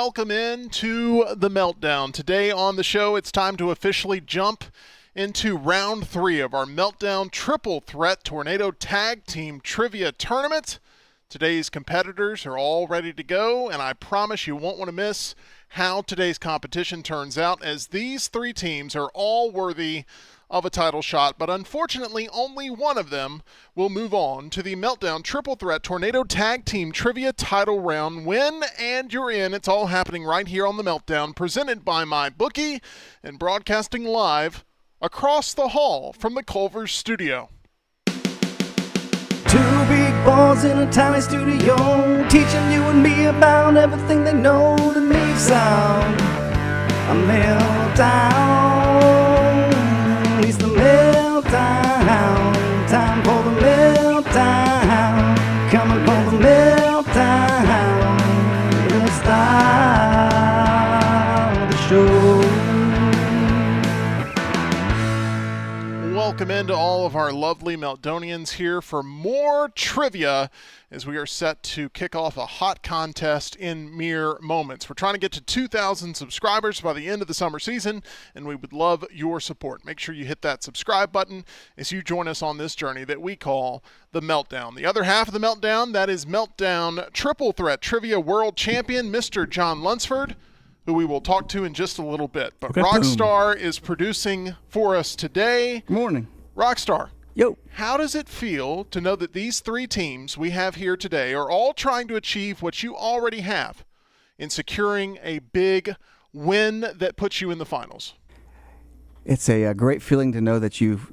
welcome in to the Meltdown. Today on the show, it's time to officially jump into round 3 of our Meltdown Triple Threat Tornado Tag Team Trivia Tournament. Today's competitors are all ready to go, and I promise you won't want to miss how today's competition turns out, as these 3 teams are all worthy of a title shot, but unfortunately only one of them will move on to the Meltdown Triple Threat Tornado Tag Team Trivia Title Round. Win and you're in. It's all happening right here on the Meltdown, presented by MyBookie and broadcasting live across the hall from the Culver studio. 2 big balls in a tiny studio, teaching you and me about everything they know to make sound. A meltdown. It's the meltdown. Time for the meltdown. Coming for the meltdown. Let's start the show. Welcome into all of our lovely Meltdonians here for more trivia as we are set to kick off a hot contest in mere moments. We're trying to get to 2,000 subscribers by the end of the summer season, and we would love your support. Make sure you hit that subscribe button as you join us on this journey that we call the Meltdown. The other half of the Meltdown, that is Meltdown Triple Threat Trivia World Champion, Mr. John Lunceford, who we will talk to in just a little bit. But okay, Rockstar is producing for us today. Good morning. Rockstar. Yo. How does it feel to know that these 3 teams we have here today are all trying to achieve what you already have in securing a big win that puts you in the finals? It's a great feeling to know that you've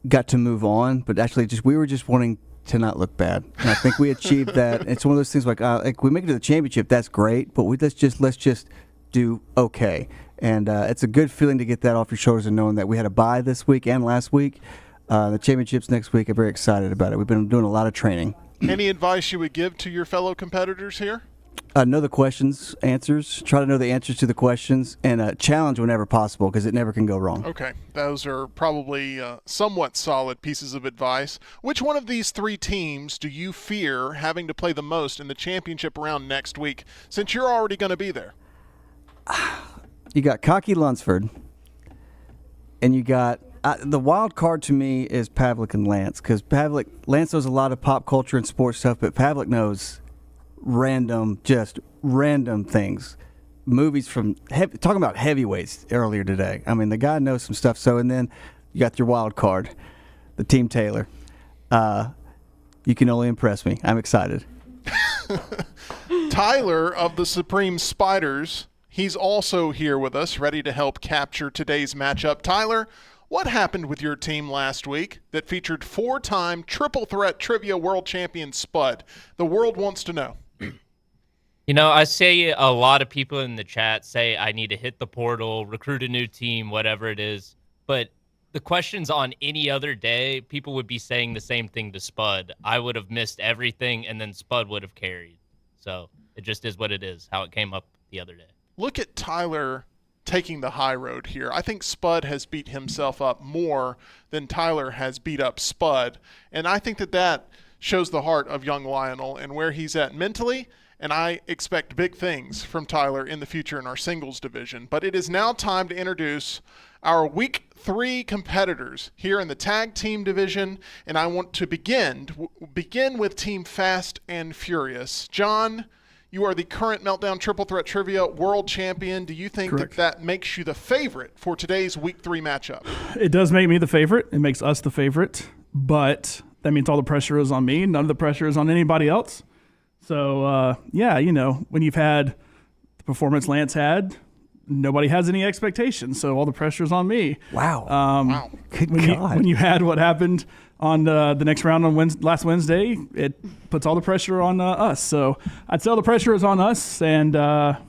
got to move on, but actually we were just wanting to not look bad. And I think we achieved that. It's one of those things like we make it to the championship, that's great, but let's just do okay. And it's a good feeling to get that off your shoulders and knowing that we had a bye this week and last week. The championships next week. I'm very excited about it. We've been doing a lot of training. Any advice you would give to your fellow competitors here? Know the questions, answers. Try to know the answers to the questions, and challenge whenever possible, because it never can go wrong. Okay. Those are probably somewhat solid pieces of advice. Which one of these 3 teams do you fear having to play the most in the championship round next week, since you're already going to be there? You got cocky Lunceford, and you got the wild card to me is Pavlick and Lance, because Lance knows a lot of pop culture and sports stuff, but Pavlick knows random things. Movies from talking about heavyweights earlier today. I mean, the guy knows some stuff. So, and then you got your wild card, the Team Taylor. You can only impress me. I'm excited. Tyler of the Supreme Spiders. He's also here with us, ready to help capture today's matchup. Tyler, what happened with your team last week that featured 4-time Triple Threat Trivia World Champion Spud? The world wants to know. You know, I say a lot of people in the chat say I need to hit the portal, recruit a new team, whatever it is. But the questions on any other day, people would be saying the same thing to Spud. I would have missed everything, and then Spud would have carried. So it just is what it is, how it came up the other day. Look at Tyler taking the high road here. I think Spud has beat himself up more than Tyler has beat up Spud. And I think that shows the heart of young Lionel and where he's at mentally. And I expect big things from Tyler in the future in our singles division. But it is now time to introduce our Week 3 competitors here in the tag team division. And I want to begin with Team Fast and Furious. John, you are the current Meltdown Triple Threat Trivia World Champion. Do you think that makes you the favorite for today's Week 3 matchup? It does make me the favorite. It makes us the favorite. But that means all the pressure is on me. None of the pressure is on anybody else. So, when you've had the performance Lance had, nobody has any expectations. So all the pressure is on me. Wow. Wow. Good God. When you had what happened on the next round on last Wednesday, it puts all the pressure on us. So I'd say all the pressure is on us, and that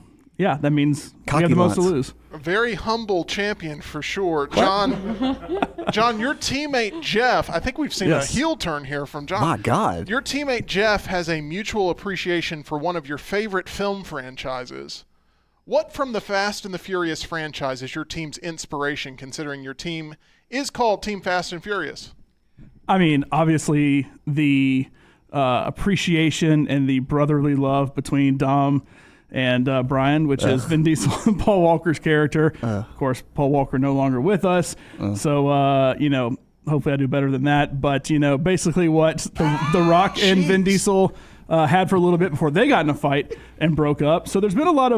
means we have the most to lose. A very humble champion for sure. John, your teammate Jeff, I think we've seen a heel turn here from John. My God. Your teammate Jeff has a mutual appreciation for one of your favorite film franchises. What from the Fast and the Furious franchise is your team's inspiration, considering your team is called Team Fast and Furious? I mean, obviously the appreciation and the brotherly love between Dom and Brian, which is Vin Diesel and Paul Walker's character. Of course, Paul Walker no longer with us. So, hopefully I do better than that. But, basically what the Rock and Vin Diesel had for a little bit before they got in a fight and broke up. So there's been a lot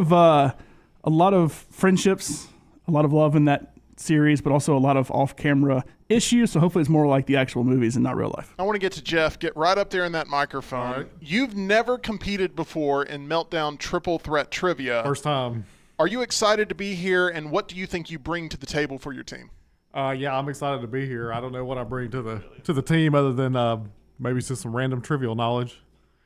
of friendships, a lot of love in that series, but also a lot of off-camera issues. So hopefully it's more like the actual movies and not real life. I want to get to Jeff. Get right up there in that microphone. Right. You've never competed before in Meltdown Triple Threat Trivia. First time. Are you excited to be here, and what do you think you bring to the table for your team? Yeah, I'm excited to be here. I don't know what I bring to the team other than maybe just some random trivial knowledge.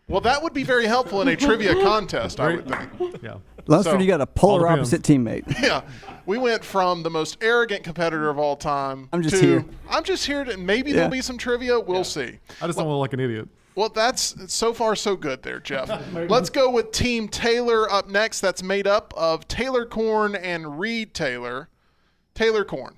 Well, that would be very helpful in a trivia contest, I would think. Yeah. Lunceford, So, you got a polar all depends. opposite teammate. Yeah. We went from the most arrogant competitor of all time I'm just to here. I'm just here to maybe there'll be some trivia. We'll see. I just don't look like an idiot. Well, that's so far so good there, Jeff. Let's go with Team Taylor up next. That's made up of Taylor Korn and Reade Taylor. Taylor Korn.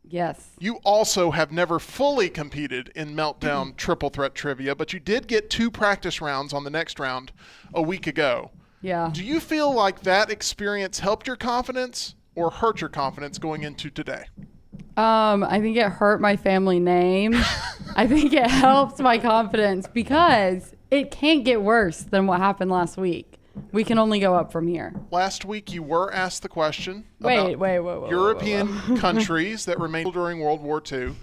Yes. You also have never fully competed in Meltdown Triple Threat Trivia, but you did get 2 practice rounds on the next round a week ago. Yeah. Do you feel like that experience helped your confidence or hurt your confidence going into today? I think it hurt my family name. I think it helps my confidence because it can't get worse than what happened last week. We can only go up from here. Last week you were asked the question Wait. about European countries that remained during World War II.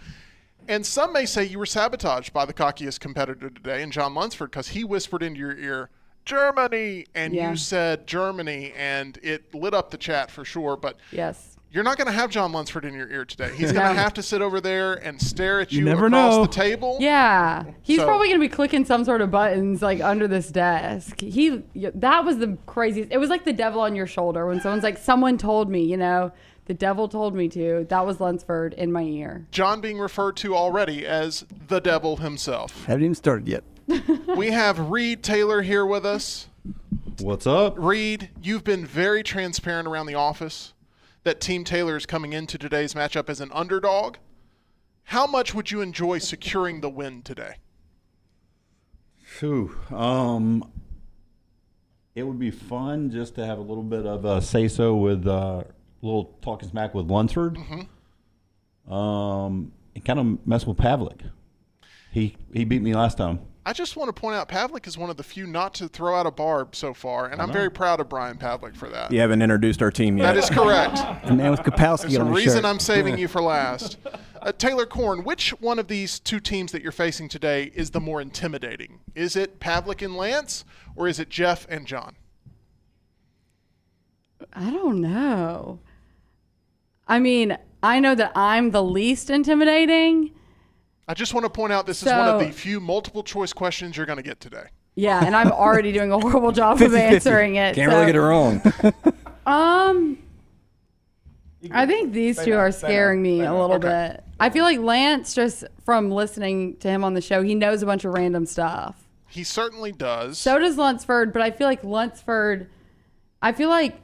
And some may say you were sabotaged by the cockiest competitor today, and John Lunceford, because he whispered into your ear, Germany, and Yeah. you said Germany, and it lit up the chat for sure. But Yes. you're not going to have John Lunceford in your ear today. He's going to have to sit over there and stare at you never across know. the table. Yeah. He's So- probably going to be clicking some sort of buttons like under this desk. That was the craziest. It was like the devil on your shoulder when someone's like, someone told me, the devil told me to. That was Lunceford in my ear. John being referred to already as the devil himself. Haven't even started yet. We have Reade Taylor here with us. What's up? Reade, you've been very transparent around the office that Team Taylor is coming into today's matchup as an underdog. How much would you enjoy securing the win today? Phew. It would be fun just to have a little bit of a say-so with a little talking smack with Lunceford. And kind of mess with Pavlick. He beat me last time. I just want to point out Pavlick is one of the few not to throw out a barb so far, and I'm very proud of Brian Pavlick for that. You haven't introduced our team yet. That is correct. The man with Kapowski There's a on his reason shirt. I'm saving you for last. Taylor Korn, which one of these 2 teams that you're facing today is the more intimidating? Is it Pavlick and Lance, or is it Jeff and John? I don't know. I mean, I know that I'm the least intimidating. I just want to point out this is one of So- the few multiple choice questions you're going to get today. Yeah, and I'm already doing a horrible job of answering it. Can't really get it wrong. I think these 2 are scaring me a little bit. I feel like Lance, just from listening to him on the show, he knows a bunch of random stuff. He certainly does. So does Lunceford, but I feel like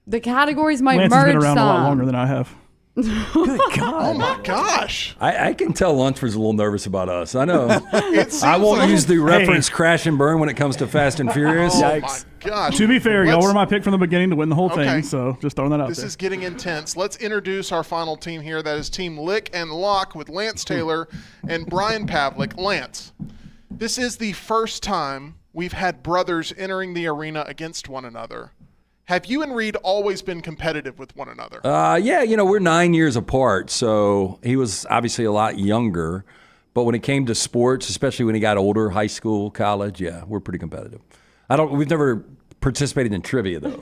the categories might Lance has merge been around some. a lot longer than I have. Oh my gosh. I can tell Lunceford's a little nervous about us. I know. It seems I won't like- use the reference crash and burn when it comes to Fast and Furious. Oh my gosh. To be fair, y'all Let's- were my pick from the beginning to win the whole Okay. thing, so just throwing that out This there. is getting intense. Let's introduce our final team here. That is Team Lick and Lock with Lance Taylor and Brian Pavlick. Lance, this is the first time we've had brothers entering the arena against one another. Have you and Reade always been competitive with one another? Yeah, we're 9 years apart, so he was obviously a lot younger. But when it came to sports, especially when he got older, high school, college, yeah, we're pretty competitive. We've never participated in trivia though,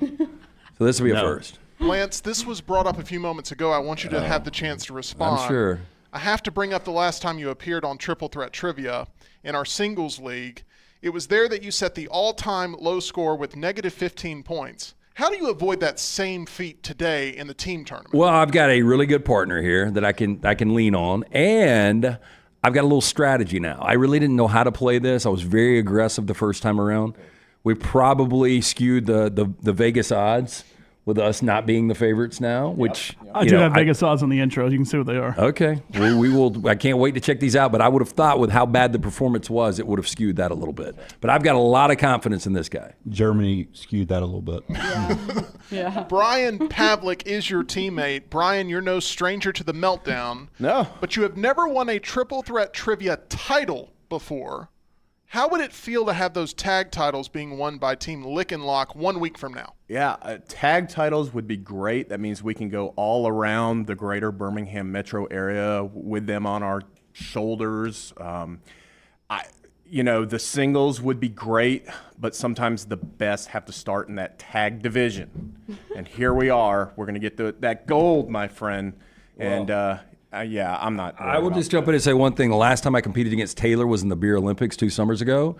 so this will be a first. Lance, this was brought up a few moments ago. I want you to have the chance to respond. I'm sure. I have to bring up the last time you appeared on Triple Threat Trivia in our singles league. It was there that you set the all-time low score with negative 15 points. How do you avoid that same feat today in the team tournament? Well, I've got a really good partner here that I can lean on, and I've got a little strategy now. I really didn't know how to play this. I was very aggressive the first time around. We probably skewed the Vegas odds with us not being the favorites now, which I do have Vegas odds on the intros. You can see what they are. Okay. Well, we will. I can't wait to check these out, but I would have thought with how bad the performance was, it would have skewed that a little bit. But I've got a lot of confidence in this guy. Germany skewed that a little bit. Yeah. Brian Pavlick is your teammate. Brian, you're no stranger to the Meltdown. No. But you have never won a Triple Threat Trivia title before. How would it feel to have those tag titles being won by Team Lick and Lock 1 week from now? Yeah, tag titles would be great. That means we can go all around the greater Birmingham metro area with them on our shoulders. The singles would be great, but sometimes the best have to start in that tag division. And here we are. We're going to get that gold, my friend. And I'm not. I will just jump in and say one thing. The last time I competed against Taylor was in the Beer Olympics 2 summers ago,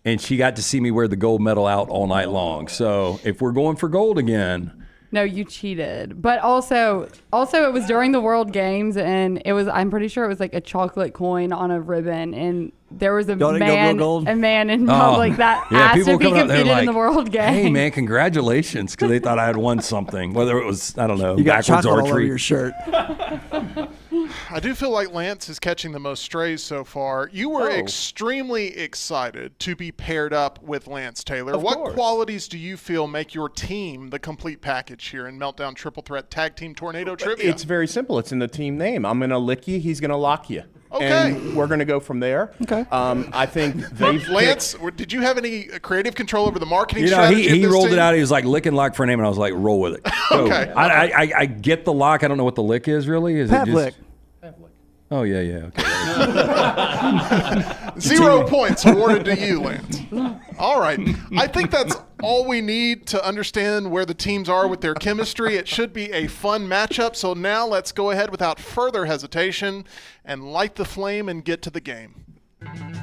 and she got to see me wear the gold medal out all night long. So if we're going for gold again. No, you cheated. But also it was during the World Games, and I'm pretty sure it was like a chocolate coin on a ribbon, and there was a man in public that asked if he competed in the World Games. Hey man, congratulations, because they thought I had won something. Whether it was, I don't know, you got backwards chocolate archery. all over your shirt. I do feel like Lance is catching the most strays so far. You were extremely excited to be paired up with Lance Taylor. What qualities do you feel make your team the complete package here in Meltdown Triple Threat Tag Team Tornado Trivia? It's very simple. It's in the team name. I'm going to lick you. He's going to lock you. Okay. And we're going to go from there. Okay. I think they've Lance, did you have any creative control over the marketing strategy? He rolled it out. He was like, lick and lock for a name, and I was like, roll with it. Okay. I get the lock. I don't know what the lick is really. Is Pavlick. it just... Oh, yeah. Okay. 0 points awarded to you, Lance. All right. I think that's all we need to understand where the teams are with their chemistry. It should be a fun matchup. So now let's go ahead without further hesitation and light the flame and get to the game.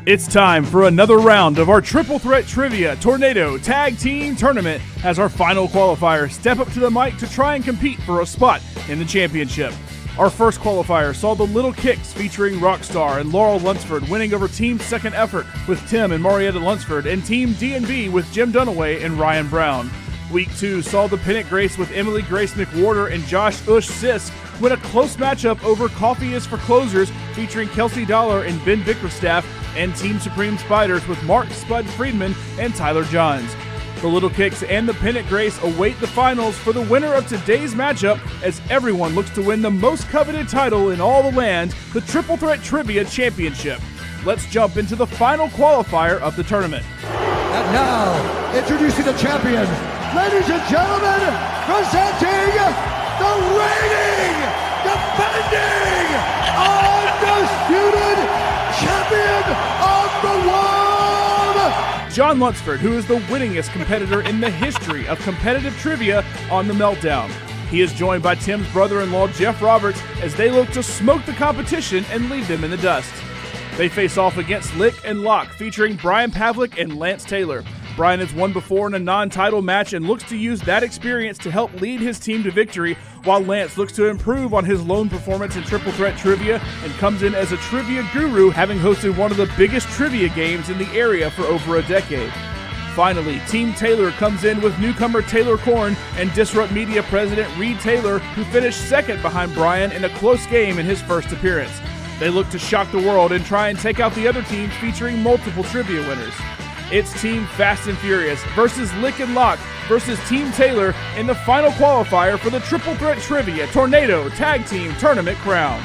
It's time for another round of our Triple Threat Trivia Tornado Tag Team Tournament as our final qualifiers step up to the mic to try and compete for a spot in the championship. Our first qualifier saw the Little Kicks featuring Rockstar and Laurel Lunceford winning over Team Second Effort with Tim and Marietta Lunceford and Team D&B with Jim Dunaway and Ryan Brown. Week 2 saw the Pennant Grace with Emily Grace McWhorter and Josh Ush Sis win a close matchup over Coffee is for Closers featuring Kelsey Dollar and Ben Bickerstaff and Team Supreme Spiders with Mark Spud Friedman and Tyler Johns. The Little Kicks and the Pennant Grace await the finals for the winner of today's matchup as everyone looks to win the most coveted title in all the land, the Triple Threat Trivia Championship. Let's jump into the final qualifier of the tournament. And now, introducing the champion, ladies and gentlemen, presenting the reigning, defending, undisputed champion of the world! John Lunceford, who is the winningest competitor in the history of competitive trivia on the Meltdown. He is joined by Tim's brother-in-law, Jeff Roberts, as they look to smoke the competition and leave them in the dust. They face off against Lick and Lock, featuring Brian Pavlick and Lance Taylor. Brian has won before in a non-title match and looks to use that experience to help lead his team to victory, while Lance looks to improve on his lone performance in Triple Threat Trivia and comes in as a trivia guru, having hosted one of the biggest trivia games in the area for over a decade. Finally, Team Taylor comes in with newcomer Taylor Korn and Disrupt Media president Reade Taylor, who finished second behind Brian in a close game in his first appearance. They look to shock the world and try and take out the other teams featuring multiple trivia winners. It's Team Fast and Furious versus Lick and Lock versus Team Taylor in the final qualifier for the Triple Threat Trivia Tornado Tag Team Tournament crown.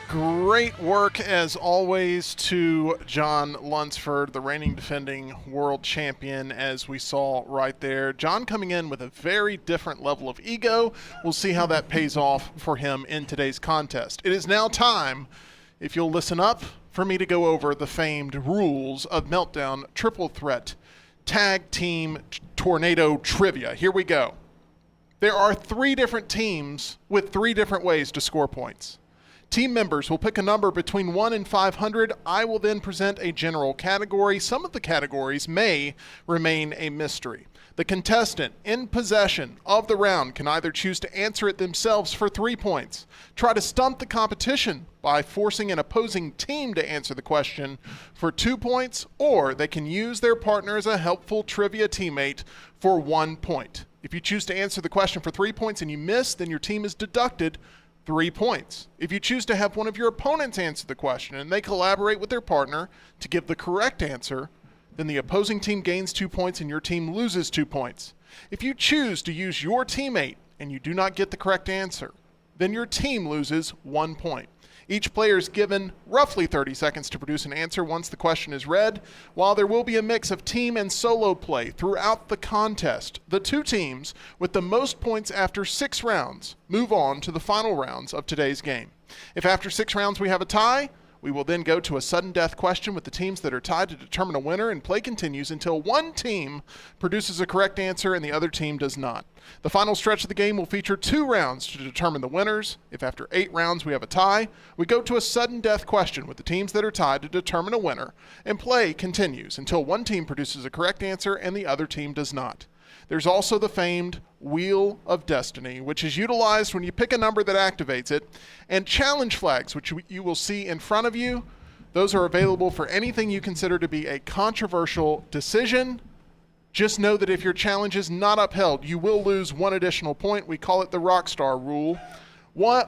Great work, as always, to John Lunceford, the reigning defending world champion, as we saw right there. John coming in with a very different level of ego. We'll see how that pays off for him in today's contest. It is now time, if you'll listen up, for me to go over the famed rules of Meltdown Triple Threat Tag Team Tornado Trivia. Here we go. There are 3 different teams with 3 different ways to score points. Team members will pick a number between 1 and 500. I will then present a general category. Some of the categories may remain a mystery. The contestant in possession of the round can either choose to answer it themselves for 3 points, try to stump the competition by forcing an opposing team to answer the question for 2 points, or they can use their partner as a helpful trivia teammate for 1 point. If you choose to answer the question for 3 points and you miss, then your team is deducted 3 points. If you choose to have one of your opponents answer the question and they collaborate with their partner to give the correct answer, then the opposing team gains 2 points and your team loses 2 points. If you choose to use your teammate and you do not get the correct answer, then your team loses 1 point. Each player is given roughly 30 seconds to produce an answer once the question is read. While there will be a mix of team and solo play throughout the contest, the 2 teams with the most points after 6 rounds move on to the final rounds of today's game. If after 6 rounds we have a tie, we will then go to a sudden death question with the teams that are tied to determine a winner, and play continues until one team produces a correct answer and the other team does not. The final stretch of the game will feature 2 rounds to determine the winners. If after 8 rounds we have a tie, we go to a sudden death question with the teams that are tied to determine a winner, and play continues until one team produces a correct answer and the other team does not. There's also the famed Wheel of Destiny, which is utilized when you pick a number that activates it, and challenge flags, which you will see in front of you. Those are available for anything you consider to be a controversial decision. Just know that if your challenge is not upheld, you will lose 1 additional point. We call it the Rockstar Rule.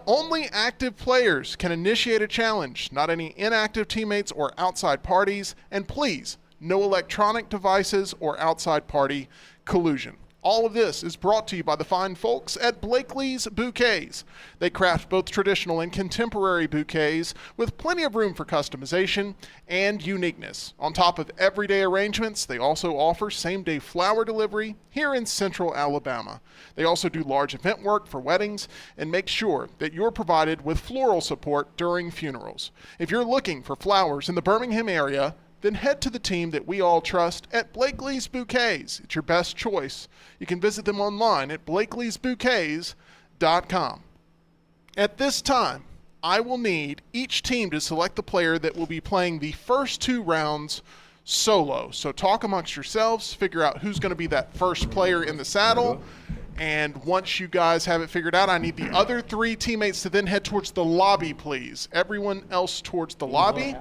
Only active players can initiate a challenge, not any inactive teammates or outside parties, and please, no electronic devices or outside party collusion. All of this is brought to you by the fine folks at Blakely's Bouquets. They craft both traditional and contemporary bouquets with plenty of room for customization and uniqueness. On top of everyday arrangements, they also offer same-day flower delivery here in Central Alabama. They also do large event work for weddings and make sure that you're provided with floral support during funerals. If you're looking for flowers in the Birmingham area, then head to the team that we all trust at Blakely's Bouquets. It's your best choice. You can visit them online at blakeleysbouquets.com. At this time, I will need each team to select the player that will be playing the first 2 rounds solo. So talk amongst yourselves, figure out who's going to be that first player in the saddle. And once you guys have it figured out, I need the other 3 teammates to then head towards the lobby, please. Everyone else towards the lobby.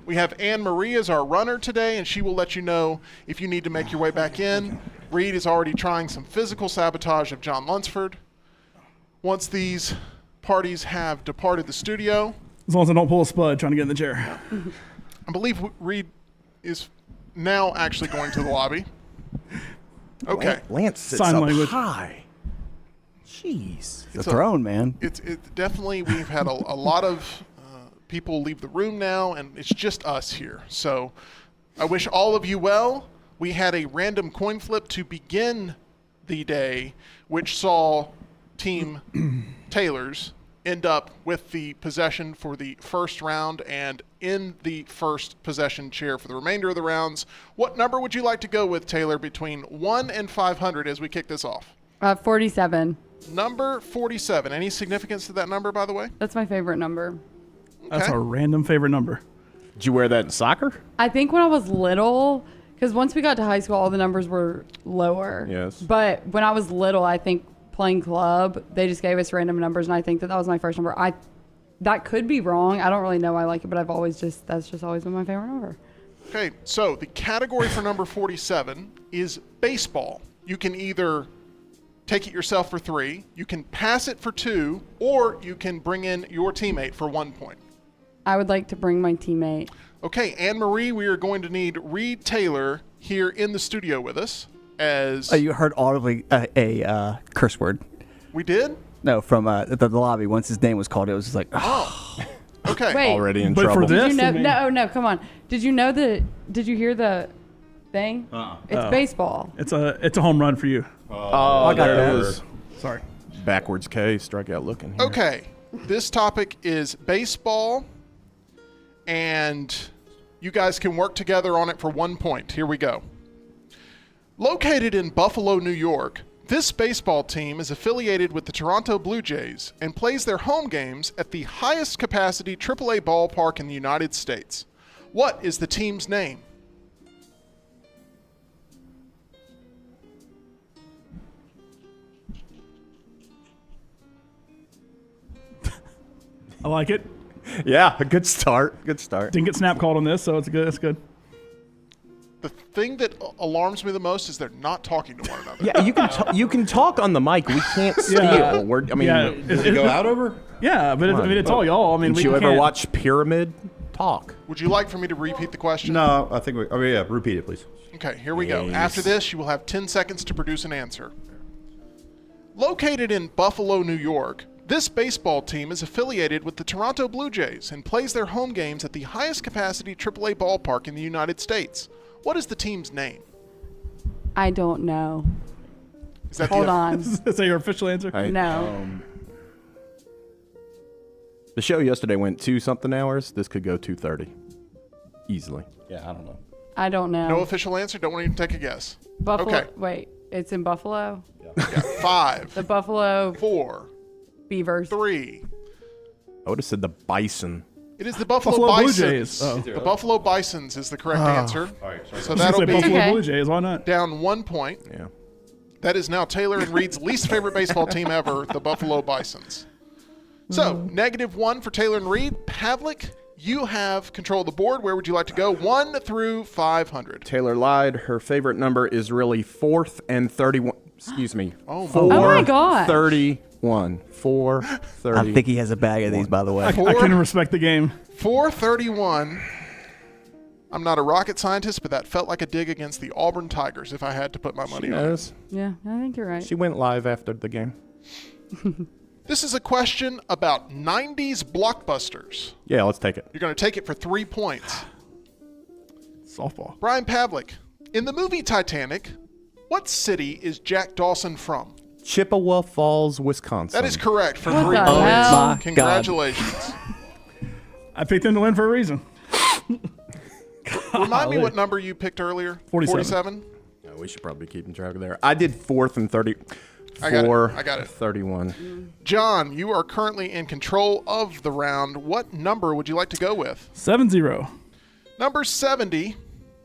We have Anne-Marie as our runner today, and she will let you know if you need to make your way back in. Reade is already trying some physical sabotage of John Lunceford. Once these parties have departed the studio. As long as I don't pull a spud trying to get in the chair. I believe Reade is now actually going to the lobby. Okay. Lance sits Sign up language. high. Jeez. The throne, man. It's definitely, we've had a lot of people leave the room now, and it's just us here. So I wish all of you well. We had a random coin flip to begin the day, which saw Team Taylor's end up with the possession for the first round and in the first possession chair for the remainder of the rounds. What number would you like to go with, Taylor, between 1 and 500 as we kick this off? 47. Number 47. Any significance to that number, by the way? That's my favorite number. That's Okay. a random favorite number. Did you wear that in soccer? I think when I was little, because once we got to high school, all the numbers were lower. Yes. But when I was little, I think playing club, they just gave us random numbers, and I think that was my first number. That could be wrong. I don't really know why I like it, but that's just always been my favorite number. Okay, so the category for number 47 is baseball. You can either take it yourself for 3, you can pass it for 2, or you can bring in your teammate for 1 point. I would like to bring my teammate. Okay, Anne-Marie, we are going to need Reade Taylor here in the studio with us as... You heard audibly a curse word. We did? No, from the lobby. Once his name was called, it was just like, Oh, okay. Wait. Already in But for trouble. this, Did you know? I mean- No, come on. Did you hear the thing? It's baseball. It's a home run for you. Oh, I got there that. it is. Sorry. Backwards K, strikeout looking here. Okay, this topic is baseball, and you guys can work together on it for 1 point. Here we go. Located in Buffalo, New York, This baseball team is affiliated with the Toronto Blue Jays and plays their home games at the highest capacity AAA ballpark in the United States. What is the team's name? I like it. Yeah, a good start. Good start. Didn't get snap called on this, so it's good. That's good. The thing that alarms me the most is they're not talking to one another. Yeah, you can talk on the mic. We can't steal. Yeah. Does it go out over? Yeah, but it's all y'all. I mean, Did you ever watch Pyramid Talk? Would you like for me to repeat the question? No, I think repeat it, please. Okay, here we go. Yes. After this, you will have 10 seconds to produce an answer. Located in Buffalo, New York, this baseball team is affiliated with the Toronto Blue Jays and plays their home games at the highest capacity AAA ballpark in the United States. What is the team's name? I don't know. Is that Hold on. Is that your official answer? No. The show yesterday went 2-something hours. This could go 2:30. Easily. Yeah, I don't know. I don't know. No official answer? Don't want you to take a guess. Buffalo. Okay. Wait, it's in Buffalo? Yeah, 5, The Buffalo 4, Beavers. 3. I would have said the Bison. It is the Buffalo Blue Bisons. Jays. Oh. The Buffalo Bisons is the correct answer. All right, sorry. So I was that'll gonna say be Buffalo Okay. Blue Jays. Why not? down 1 point. Yeah. That is now Taylor and Reed's least favorite baseball team ever, the Buffalo Bisons. So, -1 for Taylor and Reed. Pavlick, you have control of the board. Where would you like to go? 1 through 500. Taylor lied. Her favorite number is really 4th and 31. Excuse me. Oh, my. 4, Oh my gosh. 31. 4, 30. I think he has a bag of these, by the way. I couldn't respect the game. 431. I'm not a rocket scientist, but that felt like a dig against the Auburn Tigers if I had to put my money She on it. knows. Yeah, I think you're right. She went live after the game. This is a question about 90s blockbusters. Yeah, let's take it. You're going to take it for 3 points. Softball. Brian Pavlick, in the movie Titanic, what city is Jack Dawson from? Chippewa Falls, Wisconsin. That is correct for What 3 the points. hell? My God. Congratulations. I picked him to win for a reason. Remind me what number you picked earlier. 47. Oh, we should probably be keeping track of there. I did 4th and 30. I got it. 4, I got it. 31. John, you are currently in control of the round. What number would you like to go with? 7-0. Number 70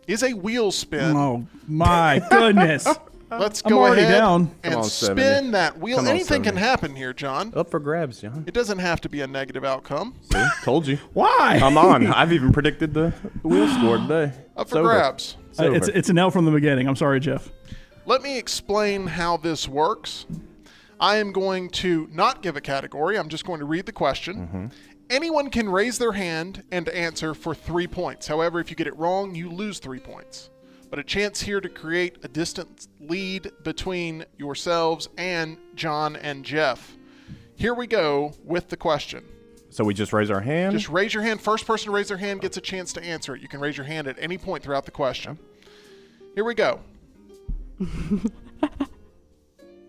is a wheel spin. Oh my goodness. Let's I'm go already ahead down. and Come on, spin 70. that wheel. Come on, Anything can 70. happen here, John. Up for grabs, John. It doesn't have to be a negative outcome. See? Told you. Why? I'm on. I've even predicted the wheel score today. Up It's for over. grabs. It's over. It's an L from the beginning. I'm sorry, Jeff. Let me explain how this works. I am going to not give a category. I'm just going to read the question. Anyone can raise their hand and answer for 3 points. However, if you get it wrong, you lose 3 points. But a chance here to create a distant lead between yourselves and John and Jeff. Here we go with the question. So we just raise our hand? Just raise your hand. First person to raise their hand gets a chance to answer it. You can raise your hand at any point throughout the question. Here we go.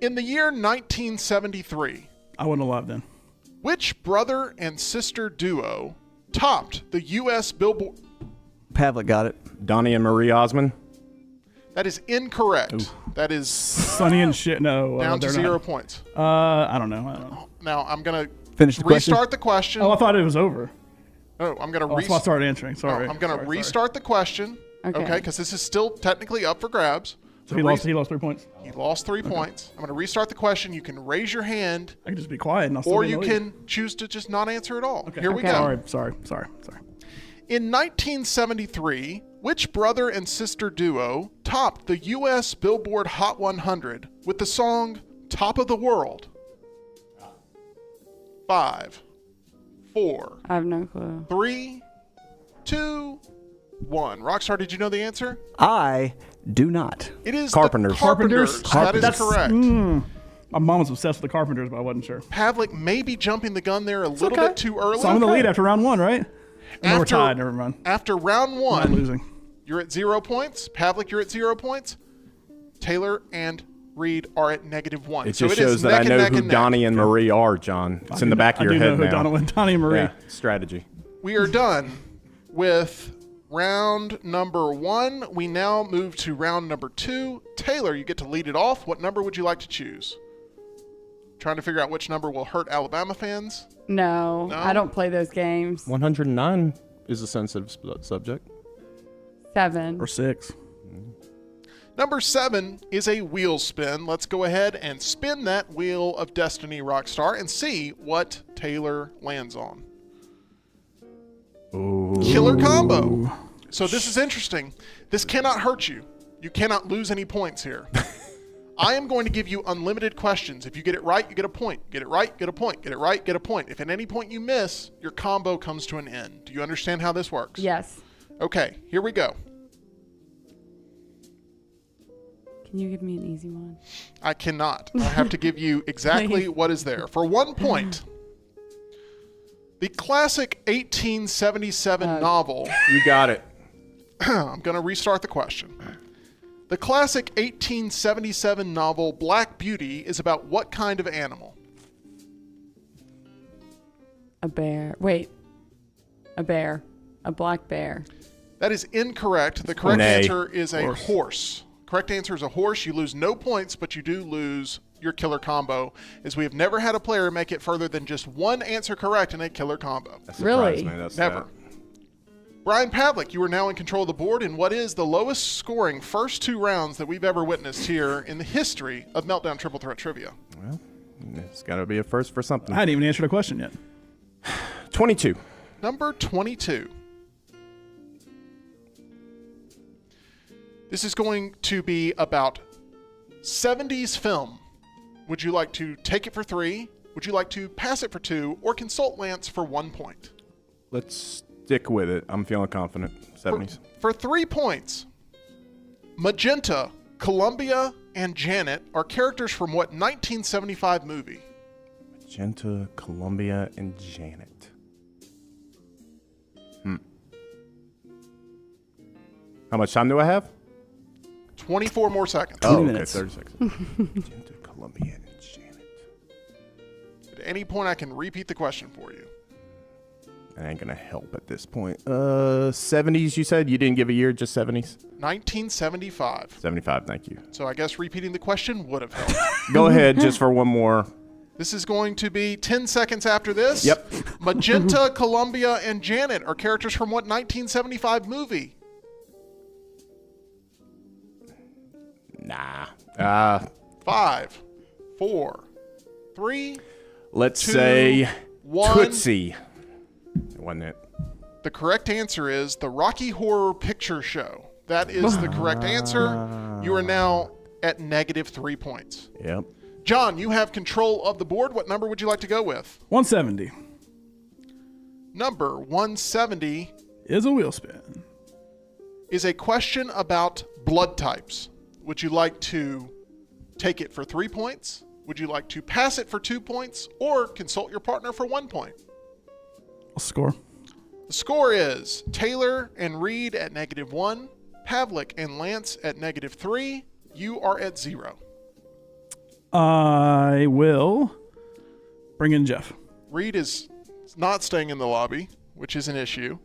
In the year 1973, I wouldn't have lied then. which brother and sister duo topped the U.S. Billboard? Pavlick got it. Donnie and Marie Osmond? That is incorrect. That is Sonny and shit. No. down to they're 0 not. points. I don't know. Now I'm going to Finish the question. restart the question. Oh, I thought it was over. Oh, I'm going to That's why I started answering. Sorry. I'm going to Sorry. restart the question. Okay. Because this is still technically up for grabs. So he lost 3 points. He lost 3 points. I'm going to restart the question. You can raise your hand, I can just be quiet and I'll still or be in you the lead. can choose to just not answer at all. Okay. Here we Okay. go. Sorry. In 1973, which brother and sister duo topped the U.S. Billboard Hot 100 with the song Top of the World? 5, 4, I have no clue. 3, 2, 1. Rockstar, did you know the answer? I do not. It is Carpenters. The Carpenters. That is That's- correct. My mom was obsessed with the Carpenters, but I wasn't sure. Pavlick may be jumping the gun there a little okay. bit too early. So I'm in the lead after round 1, right? No, we're After- tied. Never mind. After round I'm 1, losing. you're at 0 points. Pavlick, you're at 0 points. Taylor and Reed are at -1. It So just is shows that I neck and know neck who and neck. Donnie and Marie are, John. It's in the back of your I head do know now. who Donnie and Marie. Yeah, strategy. We are done with round number 1. We now move to round number 2. Taylor, you get to lead it off. What number would you like to choose? Trying to figure out which number will hurt Alabama fans? No, No? I don't play those games. 109 is a sensitive subject. 7. Or 6. Number 7 is a wheel spin. Let's go ahead and spin that Wheel of Destiny, Rockstar, and see what Taylor lands on. Ooh. Killer combo. So this is interesting. This cannot hurt you. You cannot lose any points here. I am going to give you unlimited questions. If you get it right, you get a point. Get it right, get a point. Get it right, get a point. If at any point you miss, your combo comes to an end. Do you understand how this works? Yes. Okay, here we go. Can you give me an easy one? I cannot. I have to give you exactly what is there. For 1 point, the classic 1877 novel. You got it. I'm going to restart the question. The classic 1877 novel Black Beauty is about what kind of animal? A bear. Wait. A bear. A black bear. That is incorrect. The correct Nay. answer is a horse. Correct answer is a horse. You lose no points, but you do lose your killer combo, as we have never had a player make it further than just one answer correct in a killer combo. That Really? surprised me. That's Never. Brian Pavlick, you are now in control of the board in what is the lowest scoring first 2 rounds that we've ever witnessed here in the history of Meltdown Triple Threat Trivia. Well, it's got to be a first for something. I hadn't even answered a question yet. 22. Number 22. This is going to be about 70s film. Would you like to take it for 3? Would you like to pass it for 2? Or consult Lance for 1 point? Let's stick with it. I'm feeling confident. 70s. For 3 points, Magenta, Columbia, and Janet are characters from what 1975 movie? Magenta, Columbia, and Janet. How much time do I have? 24 more seconds. 20 minutes. 30 seconds. Magenta, Columbia, and Janet. At any point, I can repeat the question for you. That ain't gonna help at this point. 70s, you said? You didn't give a year, just 70s? 1975. 75, thank you. So I guess repeating the question would have helped. Go ahead, just for one more. This is going to be 10 seconds after this. Yep. Magenta, Columbia, and Janet are characters from what 1975 movie? Nah. 5, 4, 3. Let's 2, say 1. Tootsie. Wasn't it? The correct answer is the Rocky Horror Picture Show. That is the correct answer. You are now at -3 points. Yep. John, you have control of the board. What number would you like to go with? 170 Number 170 is a wheel spin. is a question about blood types. Would you like to take it for 3 points? Would you like to pass it for 2 points? Or consult your partner for 1 point? I'll score. The score is Taylor and Reade at -1, Pavlick and Lance at -3. You are at 0. I will bring in Jeff. Reade is not staying in the lobby, which is an issue.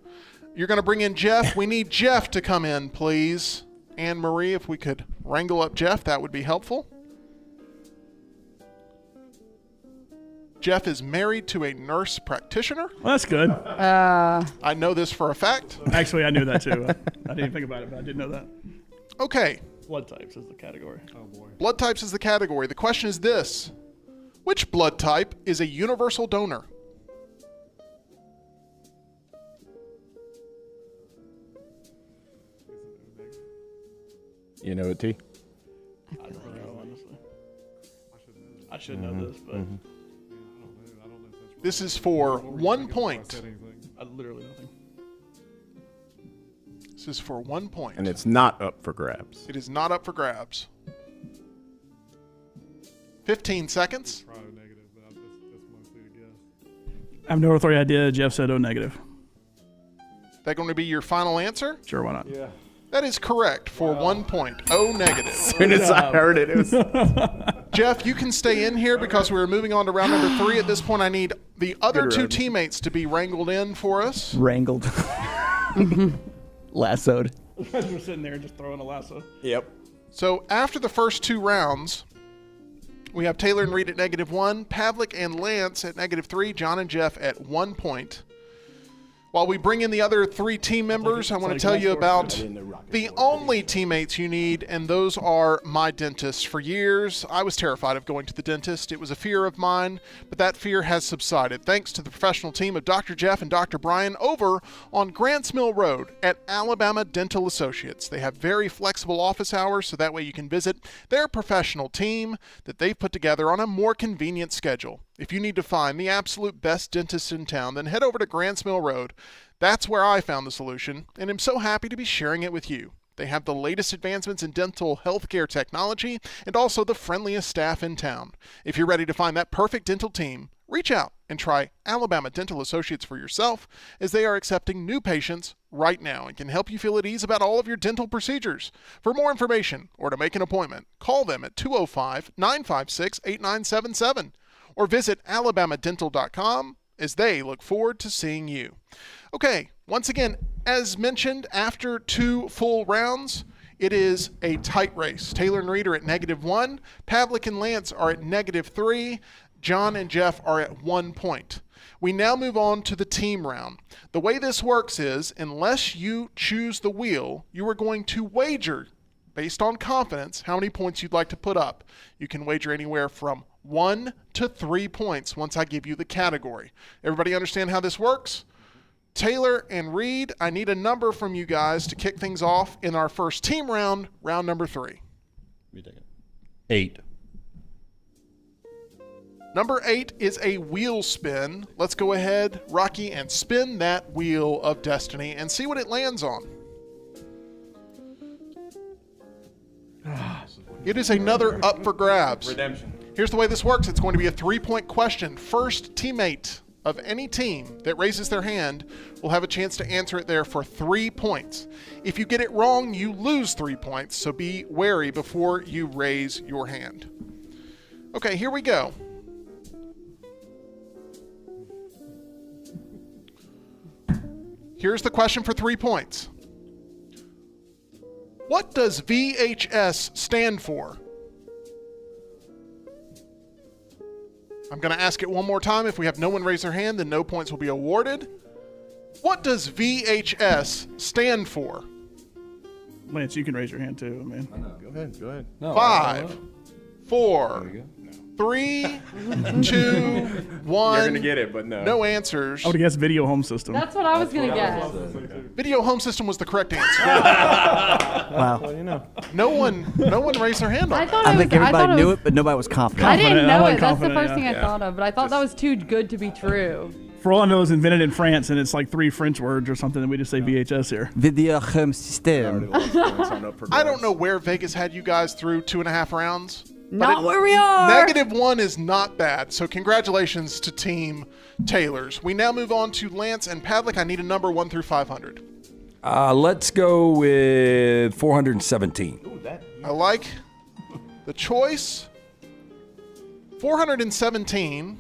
You're going to bring in Jeff. We need Jeff to come in, please. Anne Marie, if we could wrangle up Jeff, that would be helpful. Jeff is married to a nurse practitioner. Well, that's good. I know this for a fact. Actually, I knew that too. I didn't think about it, but I did know that. Okay, Blood types is the category. blood types is the category. The question is this: which blood type is a universal donor? You know it, T? I don't know, honestly. I should know this, but This is for 1 point. I literally nothing. This is for 1 point. And it's not up for grabs. It is not up for grabs. 15 seconds. Probably negative, but that's mostly to guess. I have no authority idea. Jeff said O negative. That going to be your final answer? Sure, why not? Yeah. That is correct for 1 point. O negative. As soon as I heard it, it was. Jeff, you can stay in here because we're moving on to round number 3. At this point, I need the other Good two round. teammates to be wrangled in for us. Wrangled. Lassoed. We're sitting there just throwing a lasso. Yep. So after the first 2 rounds, we have Taylor and Reade at -1, Pavlick and Lance at -3, John and Jeff at 1 point. While we bring in the other 3 team members, I want to tell you about the only teammates you need, and those are my dentists. For years, I was terrified of going to the dentist. It was a fear of mine, but that fear has subsided thanks to the professional team of Dr. Jeff and Dr. Brian over on Grants Mill Road at Alabama Dental Associates. They have very flexible office hours, so that way you can visit their professional team that they've put together on a more convenient schedule. If you need to find the absolute best dentist in town, then head over to Grants Mill Road. That's where I found the solution, and I'm so happy to be sharing it with you. They have the latest advancements in dental healthcare technology and also the friendliest staff in town. If you're ready to find that perfect dental team, reach out and try Alabama Dental Associates for yourself, as they are accepting new patients right now and can help you feel at ease about all of your dental procedures. For more information or to make an appointment, call them at 205-956-8977 or visit alabamadental.com, as they look forward to seeing you. Okay, once again, as mentioned, after 2 full rounds, it is a tight race. Taylor and Reade are at -1, Pavlick and Lance are at -3, John and Jeff are at 1 point. We now move on to the team round. The way this works is, unless you choose the wheel, you are going to wager, based on confidence, how many points you'd like to put up. You can wager anywhere from 1 to 3 points once I give you the category. Everybody understand how this works? Taylor and Reade, I need a number from you guys to kick things off in our first team round, round number 3. 8. Number 8 is a wheel spin. Let's go ahead, Rocky, and spin that wheel of destiny and see what it lands on. It is another up for grabs. Redemption. Here's the way this works. It's going to be a 3-point question. First teammate of any team that raises their hand will have a chance to answer it there for 3 points. If you get it wrong, you lose 3 points, so be wary before you raise your hand. Okay, here we go. Here's the question for 3 points. What does VHS stand for? I'm going to ask it one more time. If we have no one raise their hand, then no points will be awarded. What does VHS stand for? Lance, you can raise your hand too, man. Go ahead. No, 5, 4, 3, 2, 1. You're gonna get it, but no. No answers. I would have guessed video home system. That's what I was going to guess. Video home system was the correct answer. Wow. Well, you know. No one raised their hand on I that. thought I it was, think everybody knew was, it, but nobody was confident. I didn't Confident. I know like it. That's the confident, first thing I thought of, but I thought that was too good to be true. For all I know, it was invented in France, and it's like 3 French words or something, and we just say VHS here. Video home system. I don't know where Vegas had you guys through 2.5 rounds. Not where we are. -1 is not bad, so congratulations to Team Taylors. We now move on to Lance and Pavlick. I need a number 1 through 500. Let's go with 417. I like the choice. 417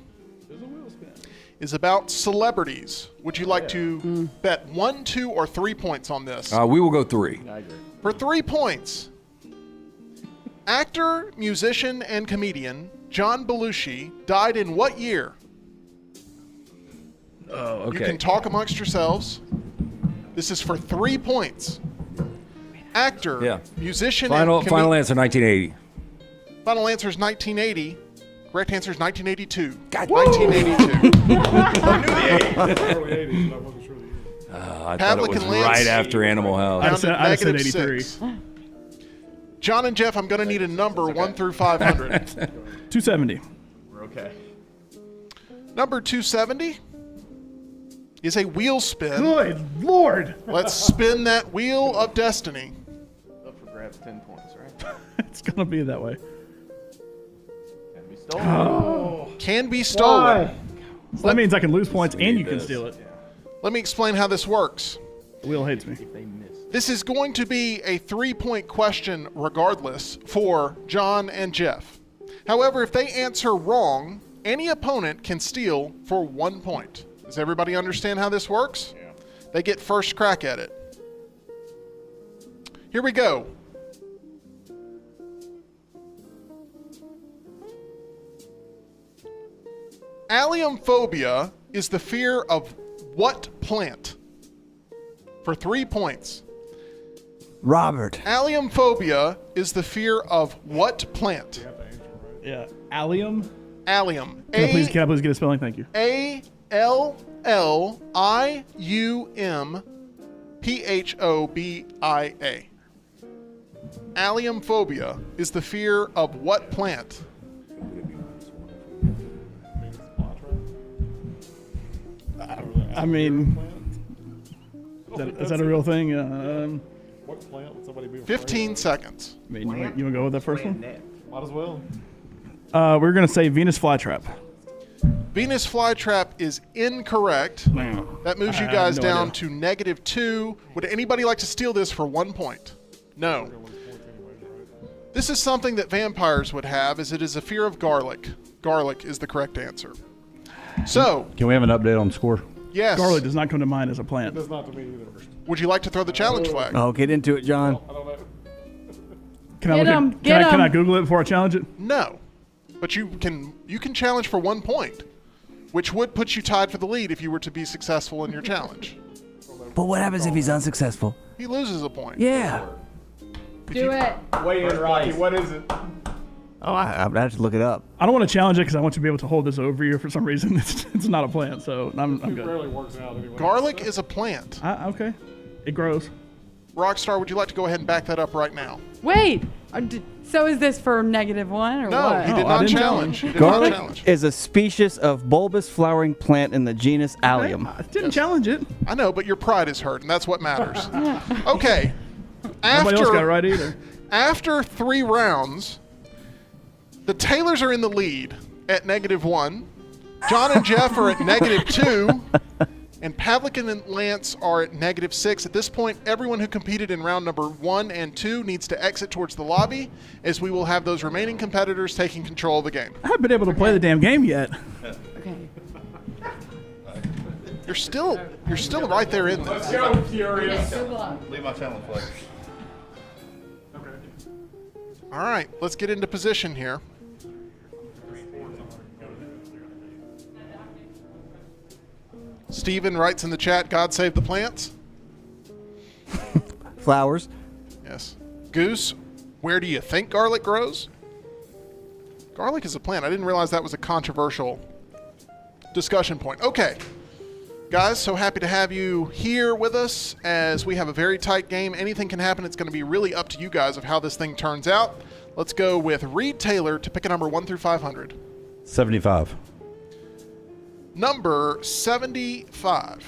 is about celebrities. Would you like to bet 1, 2, or 3 points on this? We will go 3. For 3 points, actor, musician, and comedian John Belushi died in what year? Oh, okay. You can talk amongst yourselves. This is for 3 points. Actor, musician, Final and answer, 1980. Final answer is 1980. Correct answer is 1982. God, 1982. I knew the 80s. Early 80s, but I wasn't sure the year. I thought Pavlick it was and Lance. right after Animal House. Down to I'd have said -6. John and Jeff, I'm going to need a number 1 through 500. 270. We're okay. Number 270 is a wheel spin. Good Lord. Let's spin that wheel of destiny. Up for grabs, 10 points, right? It's going to be that way. Can be stolen. Can be stolen. So that means I can lose points and you can steal it. Let me explain how this works. The wheel hates me. This is going to be a 3-point question regardless for John and Jeff. However, if they answer wrong, any opponent can steal for 1 point. Does everybody understand how this works? Yeah. They get first crack at it. Here we go. Allium phobia is the fear of what plant? For 3 points. Robert. Allium phobia is the fear of what plant? Yeah. Allium. Allium. Can I please get a spelling? Thank you. ALLIUMPHOBIA. Allium phobia is the fear of what plant? I mean, is that a real thing? What plant would somebody be 15 seconds. I mean, you want to go with that first one? Might as well. We're going to say Venus flytrap. Venus flytrap is incorrect. That moves you I guys have no down idea. to -2. Would anybody like to steal this for 1 point? No. This is something that vampires would have, as it is a fear of garlic. Garlic is the correct answer. So, Can we have an update on the score? yes. Garlic does not come to mind as a plant. Does not to me either. Would you like to throw the challenge flag? Oh, get into it, John. I don't know. Can I Get look 'em, at, get can I 'em. Google it before I challenge it? No. But you can challenge for 1 point, which would put you tied for the lead if you were to be successful in your challenge. But what happens if he's unsuccessful? He loses a point. Yeah. Do it. Weigh in, Rocky. What is it? Oh, I would have to look it up. I don't want to challenge it because I want to be able to hold this over you for some reason. It's not a plant, so I'm It good. rarely works out anyway. Garlic is a plant. Okay. It grows. Rockstar, would you like to go ahead and back that up right now? Wait. So is this for -1 or No, what? he did I not didn't challenge. He did not Garlic challenge. is a species of bulbous flowering plant in the genus Allium. I didn't challenge it. I know, but your pride is hurt, and that's what matters. Okay. Nobody else got it right either. After 3 rounds, the Taylors are in the lead at -1. John and Jeff are at -2. And Pavlick and Lance are at -6. At this point, everyone who competed in round number 1 and 2 needs to exit towards the lobby, as we will have those remaining competitors taking control of the game. I haven't been able to play the damn game yet. Okay. You're still right there in this. Go, Furious. Good luck. Leave my challenge flag. All right, let's get into position here. Steven writes in the chat, God save the plants. Flowers. Yes. Goose, where do you think garlic grows? Garlic is a plant. I didn't realize that was a controversial discussion point. Okay. Guys, so happy to have you here with us as we have a very tight game. Anything can happen. It's going to be really up to you guys of how this thing turns out. Let's go with Reade Taylor to pick a number 1 through 500. 75. Number 75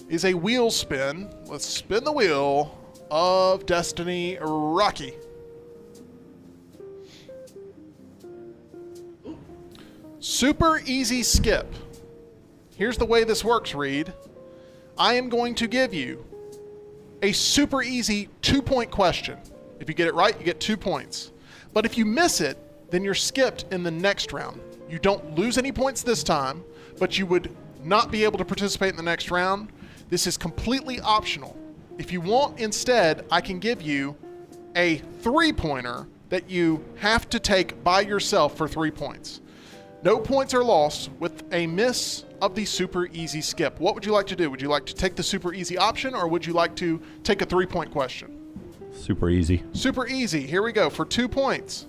is a wheel spin. Let's spin the wheel of destiny, Rocky. Super easy skip. Here's the way this works, Reade. I am going to give you a super easy 2-point question. If you get it right, you get 2 points. But if you miss it, then you're skipped in the next round. You don't lose any points this time, but you would not be able to participate in the next round. This is completely optional. If you want, instead, I can give you a 3-pointer that you have to take by yourself for 3 points. No points are lost with a miss of the super easy skip. What would you like to do? Would you like to take the super easy option, or would you like to take a 3-point question? Super easy. Super easy. Here we go for 2 points.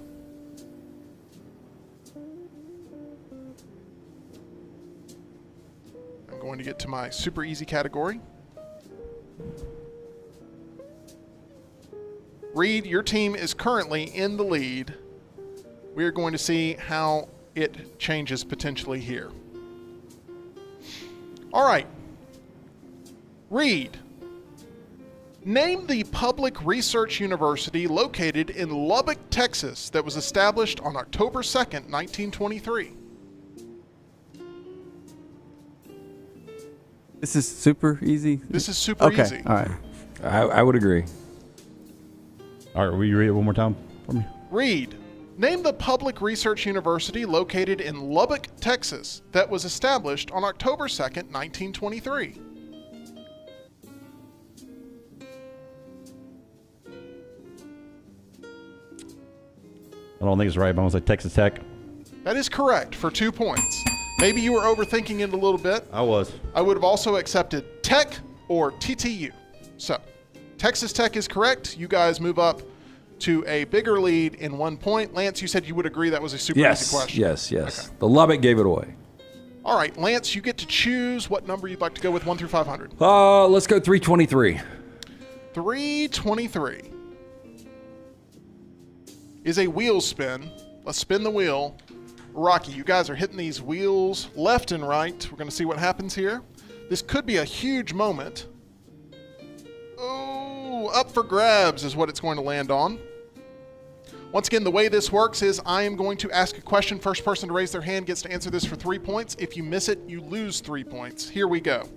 I'm going to get to my super easy category. Reade, your team is currently in the lead. We are going to see how it changes potentially here. All right. Reade, name the public research university located in Lubbock, Texas that was established on October 2nd, 1923. This is super easy. This is super Okay. easy. All right. I would agree. All right, will you read it one more time for me? Reade, name the public research university located in Lubbock, Texas that was established on October 2nd, 1923. I don't think it's right, but I'm going to say Texas Tech. That is correct for 2 points. Maybe you were overthinking it a little bit. I was. I would have also accepted Tech or TTU. So, Texas Tech is correct. You guys move up to a bigger lead in 1 point. Lance, you said you would agree that was a super easy question. Yes. Okay. The Lubbock gave it away. All right, Lance, you get to choose what number you'd like to go with 1 through 500. Let's go 323. 323 is a wheel spin. Let's spin the wheel. Rocky, you guys are hitting these wheels left and right. We're going to see what happens here. This could be a huge moment. Oh, up for grabs is what it's going to land on. Once again, the way this works is I am going to ask a question. First person to raise their hand gets to answer this for 3 points. If you miss it, you lose 3 points. Here we go.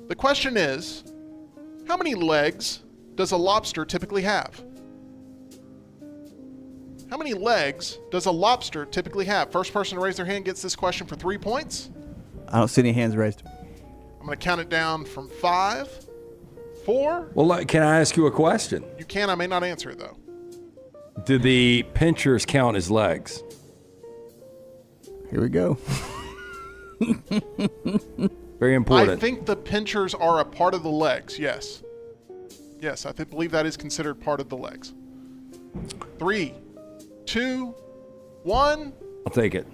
The question is, how many legs does a lobster typically have? How many legs does a lobster typically have? First person to raise their hand gets this question for 3 points. I don't see any hands raised. I'm going to count it down from 5, 4. Well, can I ask you a question? You can. I may not answer it, though. Do the pinchers count as legs? Here we go. Very important. I think the pinchers are a part of the legs, yes. Yes, I believe that is considered part of the legs. 3, 2, 1. I'll take it.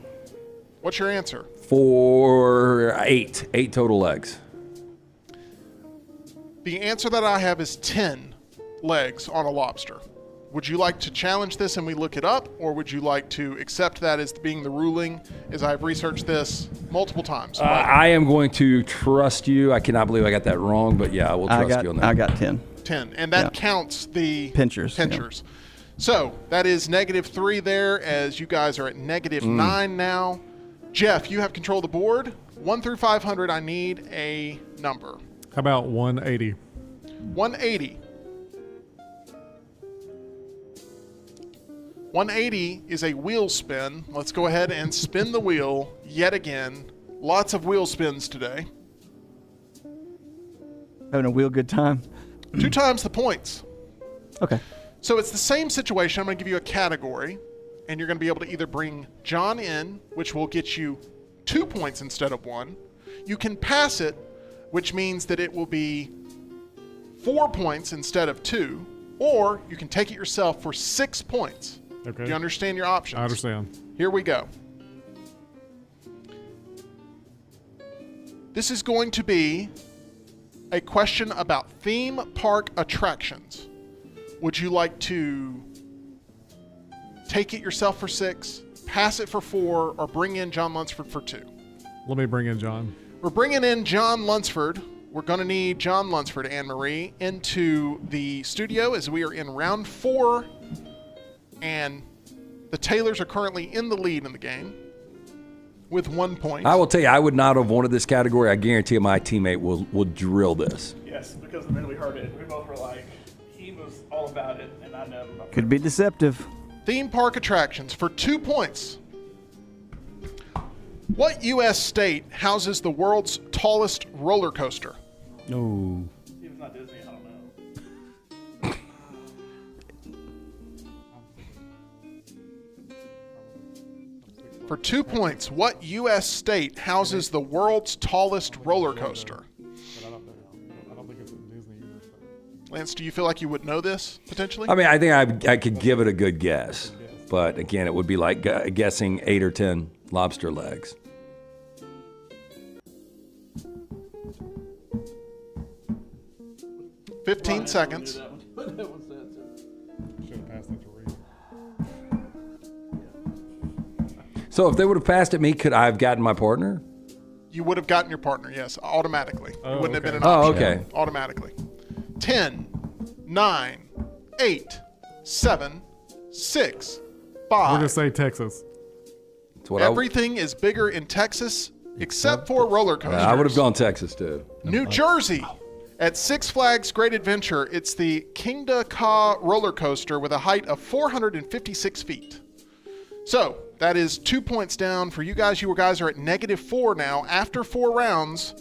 What's your answer? 4, 8. 8 total legs. The answer that I have is 10 legs on a lobster. Would you like to challenge this and we look it up, or would you like to accept that as being the ruling, as I've researched this multiple times? I am going to trust you. I cannot believe I got that wrong, but yeah, I will trust you on that. I got 10. 10, and that counts the pinchers. So that is -3 there, as you guys are at -9 now. Jeff, you have control of the board. 1 through 500, I need a number. How about 180? 180. 180 is a wheel spin. Let's go ahead and spin the wheel yet again. Lots of wheel spins today. Having a wheel good time. 2 times the points. Okay. So it's the same situation. I'm going to give you a category, and you're going to be able to either bring John in, which will get you 2 points instead of 1. You can pass it, which means that it will be 4 points instead of 2, or you can take it yourself for 6 points. Okay. Do you understand your options? I understand. Here we go. This is going to be a question about theme park attractions. Would you like to take it yourself for 6, pass it for 4, or bring in John Lunceford for 2? Let me bring in John. We're bringing in John Lunceford. We're going to need John Lunceford, Anne-Marie, into the studio as we are in round 4, and the Taylors are currently in the lead in the game with 1 point. I will tell you, I would not have wanted this category. I guarantee you my teammate will drill this. Yes, because the minute we heard it, we both were like, he was all about it, and I know. Could be deceptive. Theme park attractions for 2 points. What U.S. state houses the world's tallest roller coaster? No. If it's not Disney, I don't know. For 2 points, what U.S. state houses the world's tallest roller coaster? I don't think it's in Disney either. Lance, do you feel like you would know this, potentially? I mean, I think I could give it a good guess. But again, it would be like guessing 8 or 10 lobster legs. Fifteen seconds. Should have passed that to Reade. So if they would have passed at me, could I have gotten my partner? You would have gotten your partner, yes, automatically. Oh, it wouldn't have been an Oh, option. okay. Automatically. 10, 9, 8, 7, 6, We're 5. going to say Texas. That's what Everything is bigger in Texas except for roller coasters. I would have gone Texas too. New Jersey. At Six Flags Great Adventure, it's the Kingda Ka roller coaster with a height of 456 feet. So that is 2 points down for you guys. You guys are at -4 now after 4 rounds.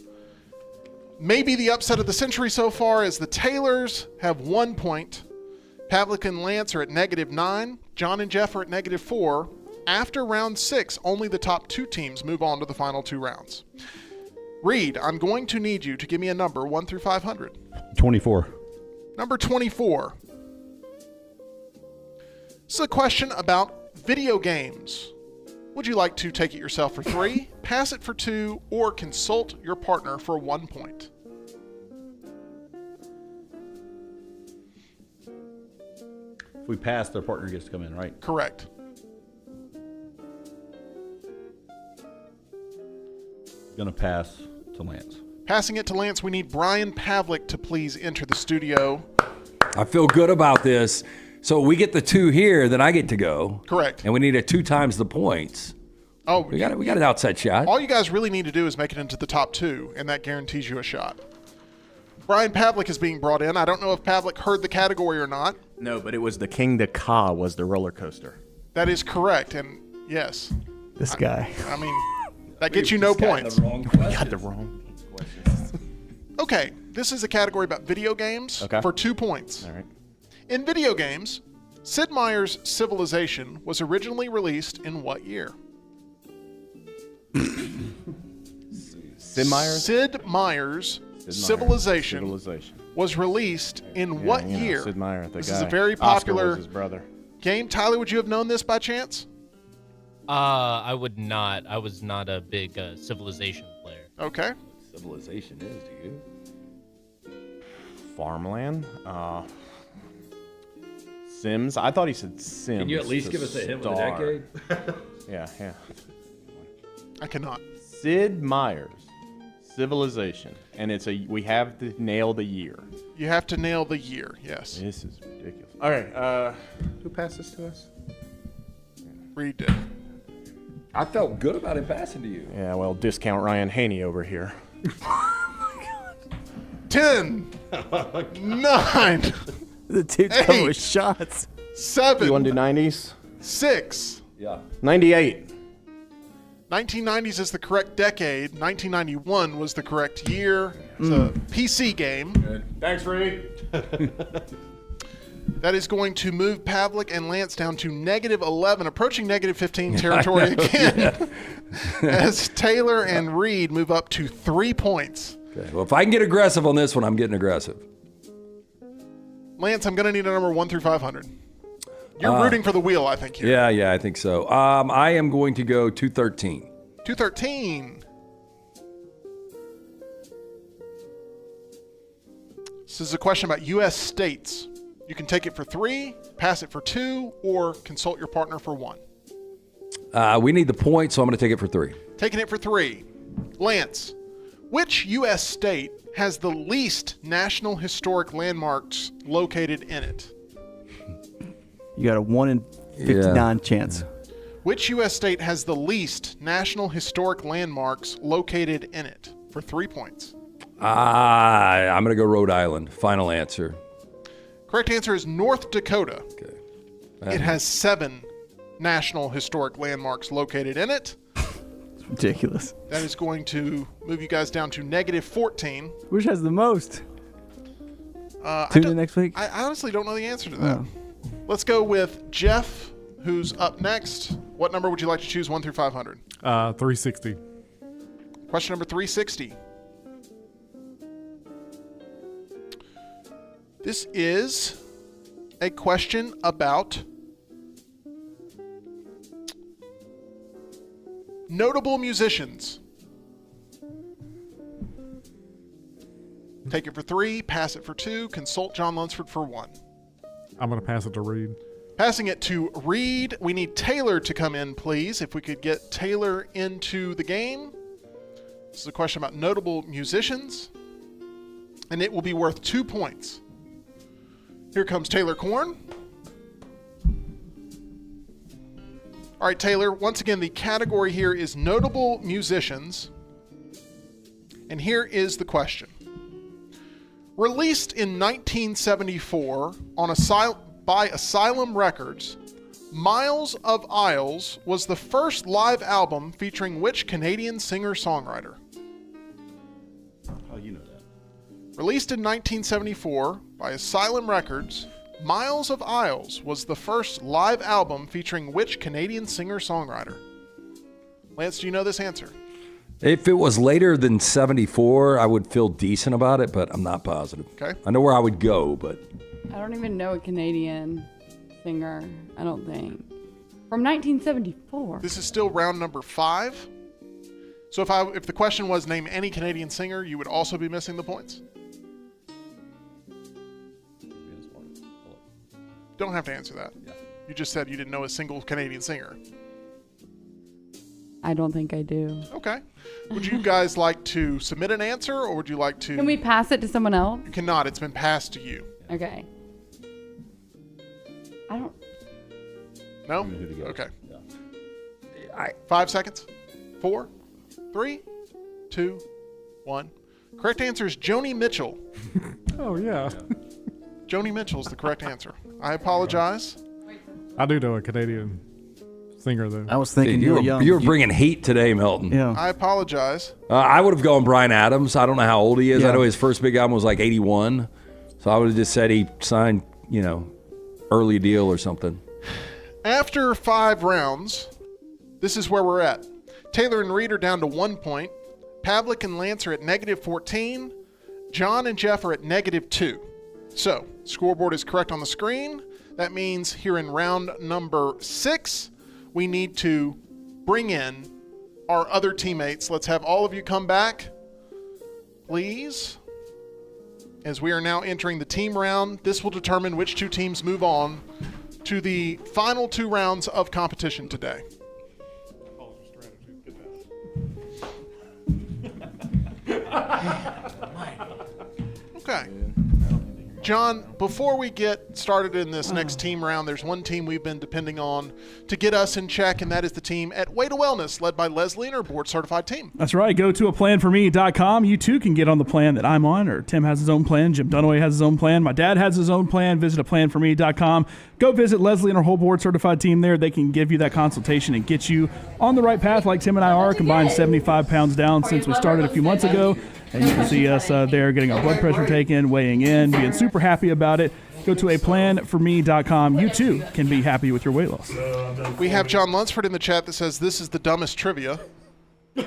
Maybe the upset of the century so far is the Taylors have 1 point. Pavlick and Lance are at -9. John and Jeff are at -4. After round 6, only the top 2 teams move on to the final 2 rounds. Reade, I'm going to need you to give me a number 1 through 500. 24. Number 24. This is a question about video games. Would you like to take it yourself for 3, pass it for 2, or consult your partner for 1 point? If we pass, their partner gets to come in, right? Correct. Gonna pass to Lance. Passing it to Lance, we need Brian Pavlick to please enter the studio. I feel good about this. So we get the 2 here, then I get to go. Correct. And we need 2 times the points. Oh, We got an outside shot. all you guys really need to do is make it into the top 2, and that guarantees you a shot. Brian Pavlick is being brought in. I don't know if Pavlick heard the category or not. No, but it was the King de Ka was the roller coaster. That is correct, and yes. This guy. I mean, that gets you no points. Got the wrong questions. Okay, this is a category about video games for 2 points. All right. In video games, Sid Meier's Civilization was originally released in what year? Sid Meier's? Sid Meier's Civilization Civilization. was released in what year? Sid Meier, the This guy. is a very Oscar popular was his brother. game. Tyler, would you have known this by chance? I would not. I was not a big Civilization player. Okay. Civilization is, do you? Farmland. Sims. I thought he said Sims. Can you at least to give us a hint with a start. decade? Yeah. I cannot. Sid Meier's Civilization, and we have to nail the year. You have to nail the year, yes. This is ridiculous. All right, who passed this to us? Reade did. I felt good about it passing to you. Yeah, well, discount Ryan Haney over here. 10, 9, The dude's Eight. coming with shots. 7, You want to do 90s? 6. Yeah. 98. 1990s is the correct decade. 1991 was the correct year. It's a PC game. Thanks, Reade. That is going to move Pavlick and Lance down to -11, approaching -15 territory again. As Taylor and Reade move up to 3 points. Okay. Well, if I can get aggressive on this one, I'm getting aggressive. Lance, I'm going to need a number 1 through 500. You're rooting for the wheel, I think, here. Yeah, I think so. I am going to go 213. 213. This is a question about U.S. states. You can take it for 3, pass it for 2, or consult your partner for 1. We need the point, so I'm going to take it for 3. Taking it for 3. Lance, which U.S. state has the least national historic landmarks located in it? You got a 1 in 59 chance. Which U.S. state has the least national historic landmarks located in it? For 3 points. I'm going to go Rhode Island. Final answer. Correct answer is North Dakota. Okay. It has 7 national historic landmarks located in it. It's ridiculous. That is going to move you guys down to -14. Which has the most? I Tune don't- in next week. I honestly don't know the answer to that. Oh. Let's go with Jeff, who's up next. What number would you like to choose, 1 through 500? 360. Question number 360. This is a question about notable musicians. Take it for 3, pass it for 2, consult John Lunceford for 1. I'm going to pass it to Reade. Passing it to Reade. We need Taylor to come in, please. If we could get Taylor into the game. This is a question about notable musicians. And it will be worth 2 points. Here comes Taylor Korn. All right, Taylor. Once again, the category here is notable musicians. And here is the question. Released in 1974 by Asylum Records, Miles of Isles was the first live album featuring which Canadian singer-songwriter? How do you know that? Released in 1974 by Asylum Records, Miles of Isles was the first live album featuring which Canadian singer-songwriter? Lance, do you know this answer? If it was later than 74, I would feel decent about it, but I'm not positive. Okay. I know where I would go, but I don't even know a Canadian singer, I don't think. From 1974. This is still round number 5. So if the question was name any Canadian singer, you would also be missing the points. Don't have to answer that. You just said you didn't know a single Canadian singer. I don't think I do. Okay. Would you guys like to submit an answer, or would you like to... Can we pass it to someone else? You cannot. It's been passed to you. Okay. I don't... No? Okay. 5 seconds. 4, 3, 2, 1. Correct answer is Joni Mitchell. Oh, yeah. Joni Mitchell is the correct answer. I apologize. I do know a Canadian singer, though. I was thinking you were young. You were bringing heat today, Melton. Yeah. I apologize. I would have gone Bryan Adams. I don't know how old he is. Yeah. I know his first big album was like 81. So I would have just said he signed, early deal or something. After 5 rounds, this is where we're at. Taylor and Reade are down to 1 point. Pavlick and Lance are at -14. John and Jeff are at -2. So, scoreboard is correct on the screen. That means here in round number 6, we need to bring in our other teammates. Let's have all of you come back, please. As we are now entering the team round, this will determine which 2 teams move on to the final 2 rounds of competition today. Okay. John, before we get started in this next team round, there's one team we've been depending on to get us in check, and that is the team at Way to Wellness, led by Leslie and her board-certified team. That's right. Go to aplanforme.com. You too can get on the plan that I'm on, or Tim has his own plan. Jim Dunaway has his own plan. My dad has his own plan. Visit aplanforme.com. Go visit Leslie and her whole board-certified team there. They can give you that consultation and get you on the right path like Tim and I are, combined 75 pounds down since we started a few months ago. And you can see us there getting our blood pressure taken, weighing in, being super happy about it. Go to aplanforme.com. You too can be happy with your weight loss. We have John Lunceford in the chat that says this is the dumbest trivia. You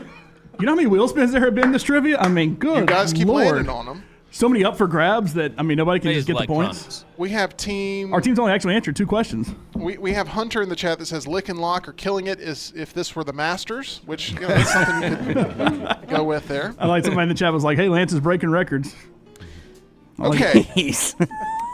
know how many wheel spins there have been this trivia? I mean, good You guys keep Lord. landing on them. So many up for grabs that, nobody can just Plays get the points. electronics. We have team... Our team's only actually answered 2 questions. We have Hunter in the chat that says lick and lock or killing it is if this were the Masters, which that's something you could go with there. I like somebody in the chat was like, hey, Lance is breaking records. Okay. Jeez.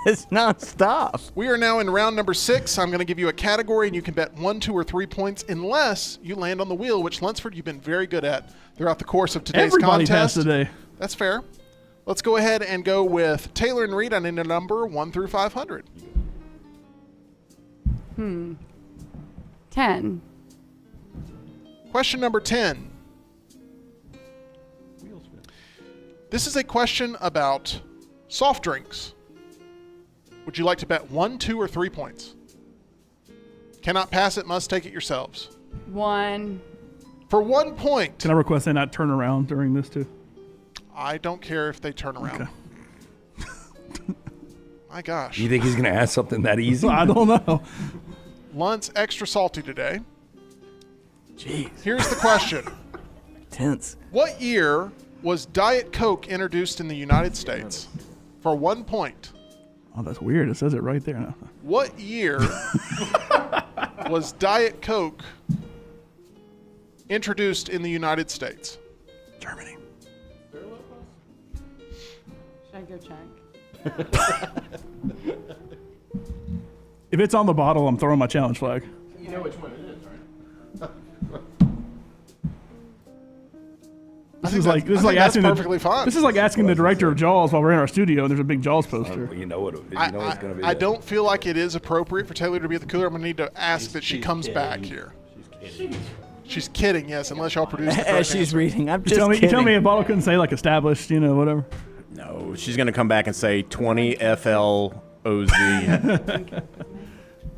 It's nonstop. We are now in round number 6. I'm going to give you a category, and you can bet 1, 2, or 3 points unless you land on the wheel, which Lunceford you've been very good at throughout the course of today's Everybody contest. passed today. That's fair. Let's go ahead and go with Taylor and Reade on a number 1 through 500. 10. Question number 10. This is a question about soft drinks. Would you like to bet 1, 2, or 3 points? Cannot pass it, must take it yourselves. 1. For 1 point, Can I request they not turn around during this too? I don't care if they turn around. Okay. My gosh. You think he's going to ask something that easy? I don't know. Lunt's extra salty today. Jeez. Here's the question. Tense. What year was Diet Coke introduced in the United States? For 1 point. Oh, that's weird. It says it right there. No. What year was Diet Coke introduced in the United States? Germany. Should I go check? If it's on the bottle, I'm throwing my challenge flag. You know which one it is, right? This is like asking perfectly fine. This is like asking the director of Jaws while we're in our studio and there's a big Jaws poster. You know what it is. You know it's going to be. I don't feel like it is appropriate for Taylor to be at the cooler. I'm going to need to ask that she comes back here. She's kidding, yes, unless y'all produce the correct As she's answer. reading, I'm You just tell me, kidding. you tell me a bottle couldn't say like established, whatever. No, she's going to come back and say 20 FLOZ.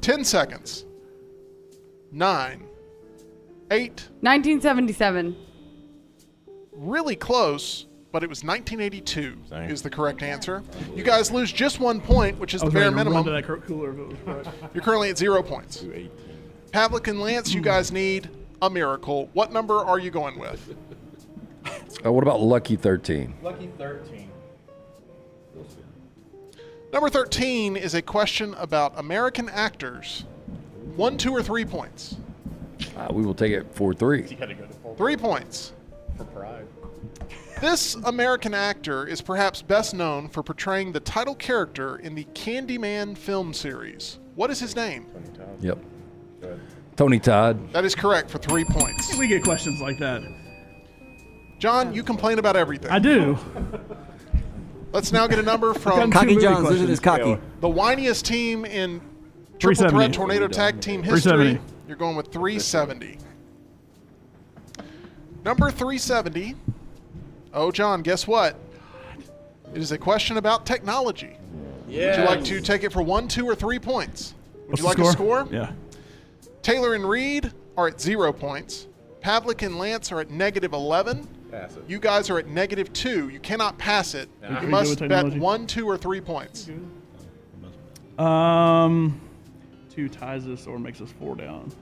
10 seconds. 9, 8, 1977. really close. but it was 1982 is the correct answer. You guys lose just 1 point, which is I the was bare ready to run minimum. to that cooler if it was correct. You're currently at 0 points. Pavlick and Lance, you guys need a miracle. What number are you going with? What about Lucky 13? Lucky 13. Number 13 is a question about American actors. 1, 2, or 3 points? We will take it 4-3. 3 points. For pride. This American actor is perhaps best known for portraying the title character in the Candyman film series. What is his name? Yep. Tony Todd. That is correct for 3 points. We get questions like that. John, you complain about everything. I do. Let's now get a number from Cocky many John's questions. losing his cocky. the whiniest team in Triple 370. Threat Tornado Tag Team history. 370. You're going with 370. Number 370. Oh, John, guess what? It is a question about technology. Would you like to take it for 1, 2, or 3 points? Would What's you like the a score? Yeah. Taylor and Reade are at 0 points. Pavlick and Lance are at -11. Pass it. You guys are at -2. You cannot pass it. Can You we must do a bet technology? 1, 2, or 3 points. 2 ties us or makes us 4 down.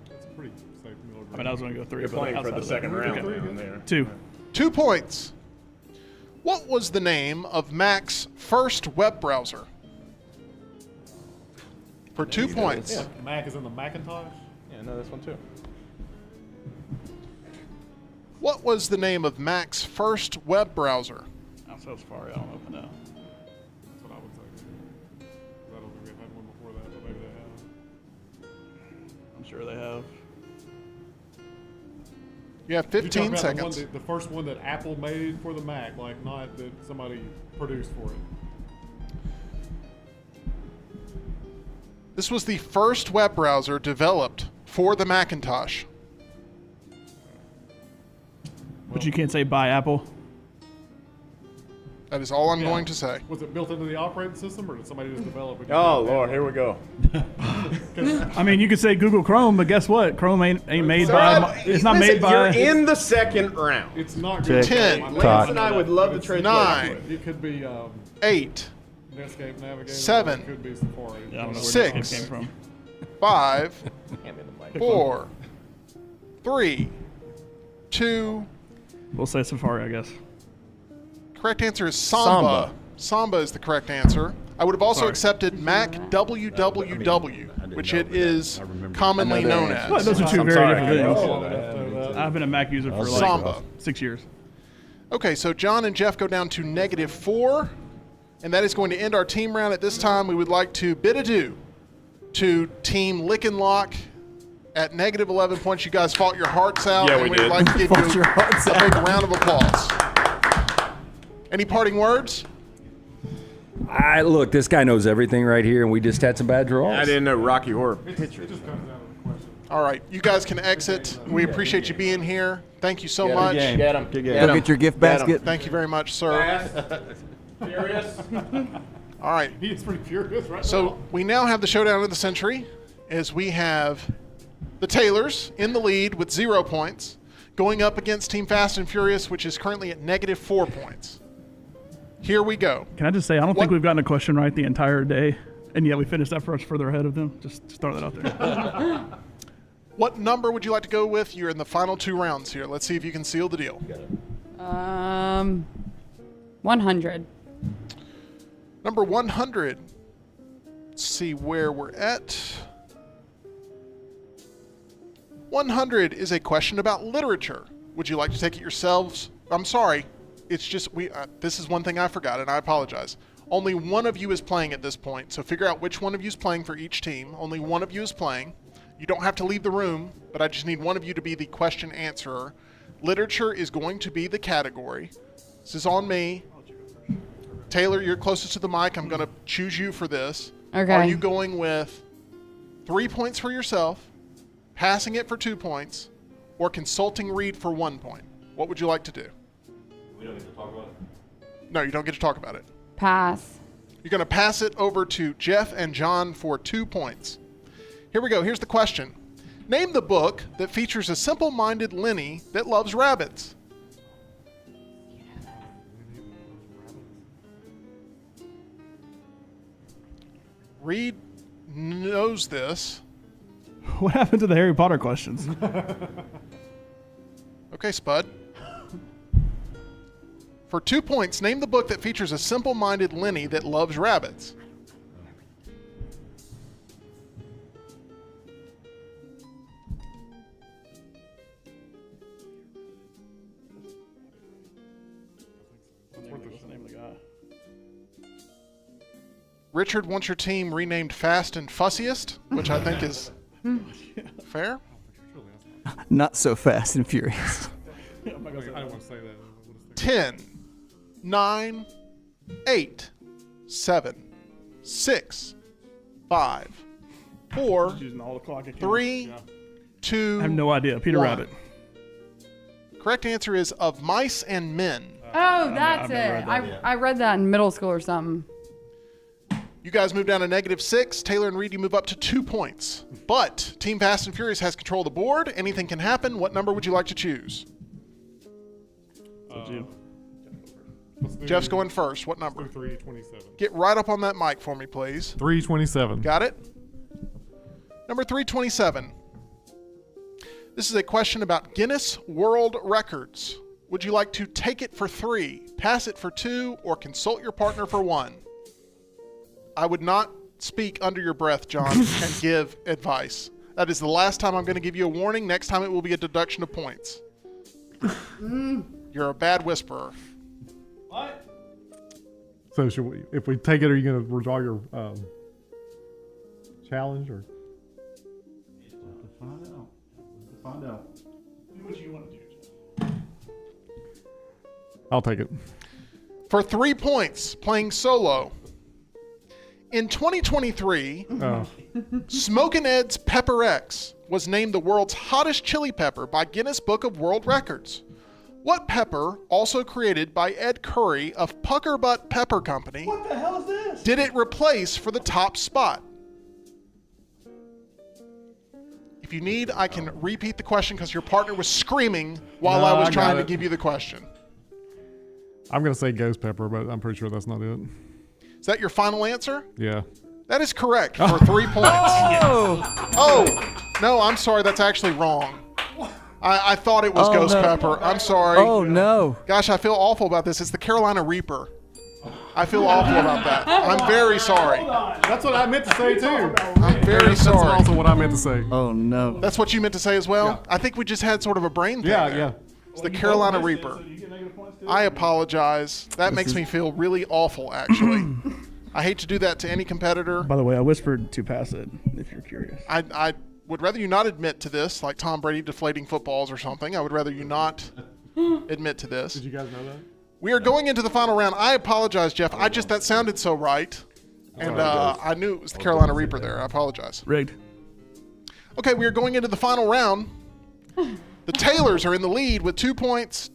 It's a pretty safe middle I mean, I was going to go 3. You're but playing for outside the of second that. round Okay. down there. 2. 2 points. What was the name of Mac's first web browser? For 2 points. Mac is in the Macintosh. Yeah, no, this one too. What was the name of Mac's first web browser? I'm so far. I don't know if I know. That's what I would say. I don't think we've had one before that, but maybe they have. I'm sure they have. You have You're 15 talking about seconds. the first one that Apple made for the Mac, like not that somebody produced for it. This was the first web browser developed for the Macintosh. But you can't say buy Apple. That is all I'm Yeah. going to say. Was it built into the operating system, or did somebody just develop it? Oh, Lord, here we go. I mean, you could say Google Chrome, but guess what? Chrome ain't made by. It's not made by. You're in the second round. It's not Check. good. 10. Lance and I would love to trade 9. It could be 8, Netscape Navigator. 7. It could be Safari. I don't know where 6. this came from. 5, 4, 3, 2. We'll say Safari, I guess. Correct answer is Samba. Samba is the correct answer. I would have also Sorry. accepted Mac www, which it is commonly known Well, as. those are 2 very sorry. different Oh, things. I've been a Mac user for like Samba. 6 years. Okay, so John and Jeff go down to -4, and that is going to end our team round. At this time, we would like to bid adieu to Team Lick and Lock. At -11 points, you guys fought your hearts out, Yeah, and we we'd did. like to give Fought you your hearts a big round of applause. Any parting words? Look, this guy knows everything right here, and we just had some bad draws. I didn't know Rocky Horror It Picture. just comes down to the question. All right, you guys can exit. We appreciate you being here. Thank you so much. Get him. Go get your gift basket. Thank you very much, sir. Furious. All right, He is pretty furious right now. so we now have the showdown of the century, as we have the Taylors in the lead with 0 points, going up against Team Fast and Furious, which is currently at -4 points. Here we go. Can I just say, I don't What- think we've gotten a question right the entire day, and yet we finished that much further ahead of them. Just throw that out there. What number would you like to go with? You're in the final 2 rounds here. Let's see if you can seal the deal. 100. Number 100. Let's see where we're at. 100 is a question about literature. Would you like to take it yourselves? I'm sorry. It's just this is one thing I forgot, and I apologize. Only one of you is playing at this point, so figure out which one of you is playing for each team. Only one of you is playing. You don't have to leave the room, but I just need one of you to be the question answerer. Literature is going to be the category. This is on me. Taylor, you're closest to the mic. I'm going to choose you for this. Okay. Are you going with 3 points for yourself, passing it for 2 points, or consulting Reade for 1 point? What would you like to do? We don't get to talk about it. No, you don't get to talk about it. Pass. You're going to pass it over to Jeff and John for 2 points. Here we go. Here's the question. Name the book that features a simple-minded Lenny that loves rabbits. Reade knows this. What happened to the Harry Potter questions? Okay, Spud. For 2 points, name the book that features a simple-minded Lenny that loves rabbits. What's the name of the guy? Richard wants your team renamed Fast and Fussiest, which I think is fair. Not so fast and furious. I don't want to say that. 10, 9, 8, 7, 6, 5, 4, Just using all the clock I can. 3, 2, I have no idea. Peter 1. Rabbit. Correct answer is Of Mice and Men. Oh, that's I've never it. read that. I read that in middle school or something. You guys move down to -6. Taylor and Reade, you move up to 2 points. But Team Fast and Furious has control of the board. Anything can happen. What number would you like to choose? Jeff's going first. What number? 327. Get right up on that mic for me, please. 327. Got it? Number 327. This is a question about Guinness World Records. Would you like to take it for 3, pass it for 2, or consult your partner for 1? I would not speak under your breath, John, and give advice. That is the last time I'm going to give you a warning. Next time it will be a deduction of points. You're a bad whisperer. So if we take it, are you going to withdraw your challenge or? Find out. Do what you want to do, Jeff. I'll take it. For 3 points, playing solo. In 2023, Smokin' Ed's Pepper X was named the world's hottest chili pepper by Guinness Book of World Records. What pepper, also created by Ed Curry of Pucker Butt Pepper Company, What the hell is this? did it replace for the top spot? If you need, I can repeat the question because your partner was screaming while No, I was I got trying to it. give you the question. I'm going to say ghost pepper, but I'm pretty sure that's not it. Is that your final answer? Yeah. That is correct for 3 points. Oh, no, I'm sorry. That's actually wrong. I thought it was ghost pepper. I'm sorry. Oh, no. Gosh, I feel awful about this. It's the Carolina Reaper. I feel awful about that. I'm very sorry. That's what I meant to say, too. I'm very That's sorry. also what I meant to say. Oh, no. That's what you meant to say as well? I think we just had sort of a brain thing Yeah, there. yeah. It's the Carolina Reaper. I apologize. That makes me feel really awful, actually. I hate to do that to any competitor. By the way, I whispered to pass it, if you're curious. I would rather you not admit to this, like Tom Brady deflating footballs or something. I would rather you not admit to this. Did you guys know that? We are going into the final round. I apologize, Jeff. That sounded so right. And I knew it was the Carolina Reaper there. I apologize. Rigged. Okay, we are going into the final round. The Taylors are in the lead with 2 points.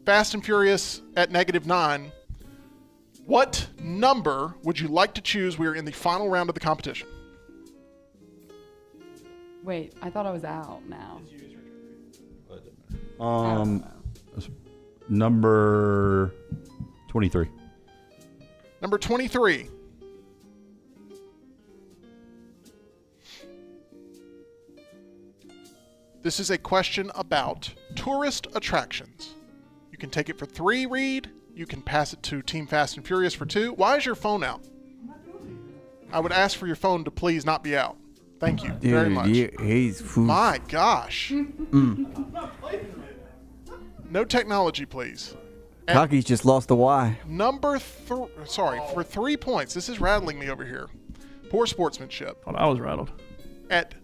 Fast and Furious at -9. What number would you like to choose? We are in the final round of the competition. Wait, I thought I was out now. Number 23. Number 23. This is a question about tourist attractions. You can take it for 3, Reade. You can pass it to Team Fast and Furious for 2. Why is your phone out? I would ask for your phone to please not be out. Thank you very much. My gosh. No technology, please. Cocky's just lost the Y. For 3 points. This is rattling me over here. Poor sportsmanship. Thought I was rattled. At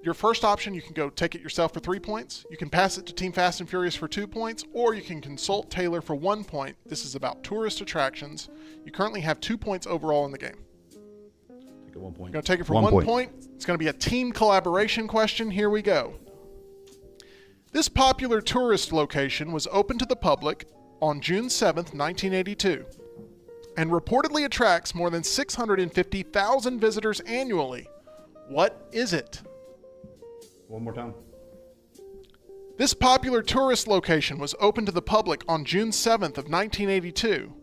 your first option, you can go take it yourself for 3 points. You can pass it to Team Fast and Furious for 2 points, or you can consult Taylor for 1 point. This is about tourist attractions. You currently have 2 points overall in the game. Take it 1 point. You're going to take it for 1 point. It's going to be a team collaboration question. Here we go. This popular tourist location was opened to the public on June 7th, 1982, and reportedly attracts more than 650,000 visitors annually. What is it? One more time. This popular tourist location was opened to the public on June 7th of 1982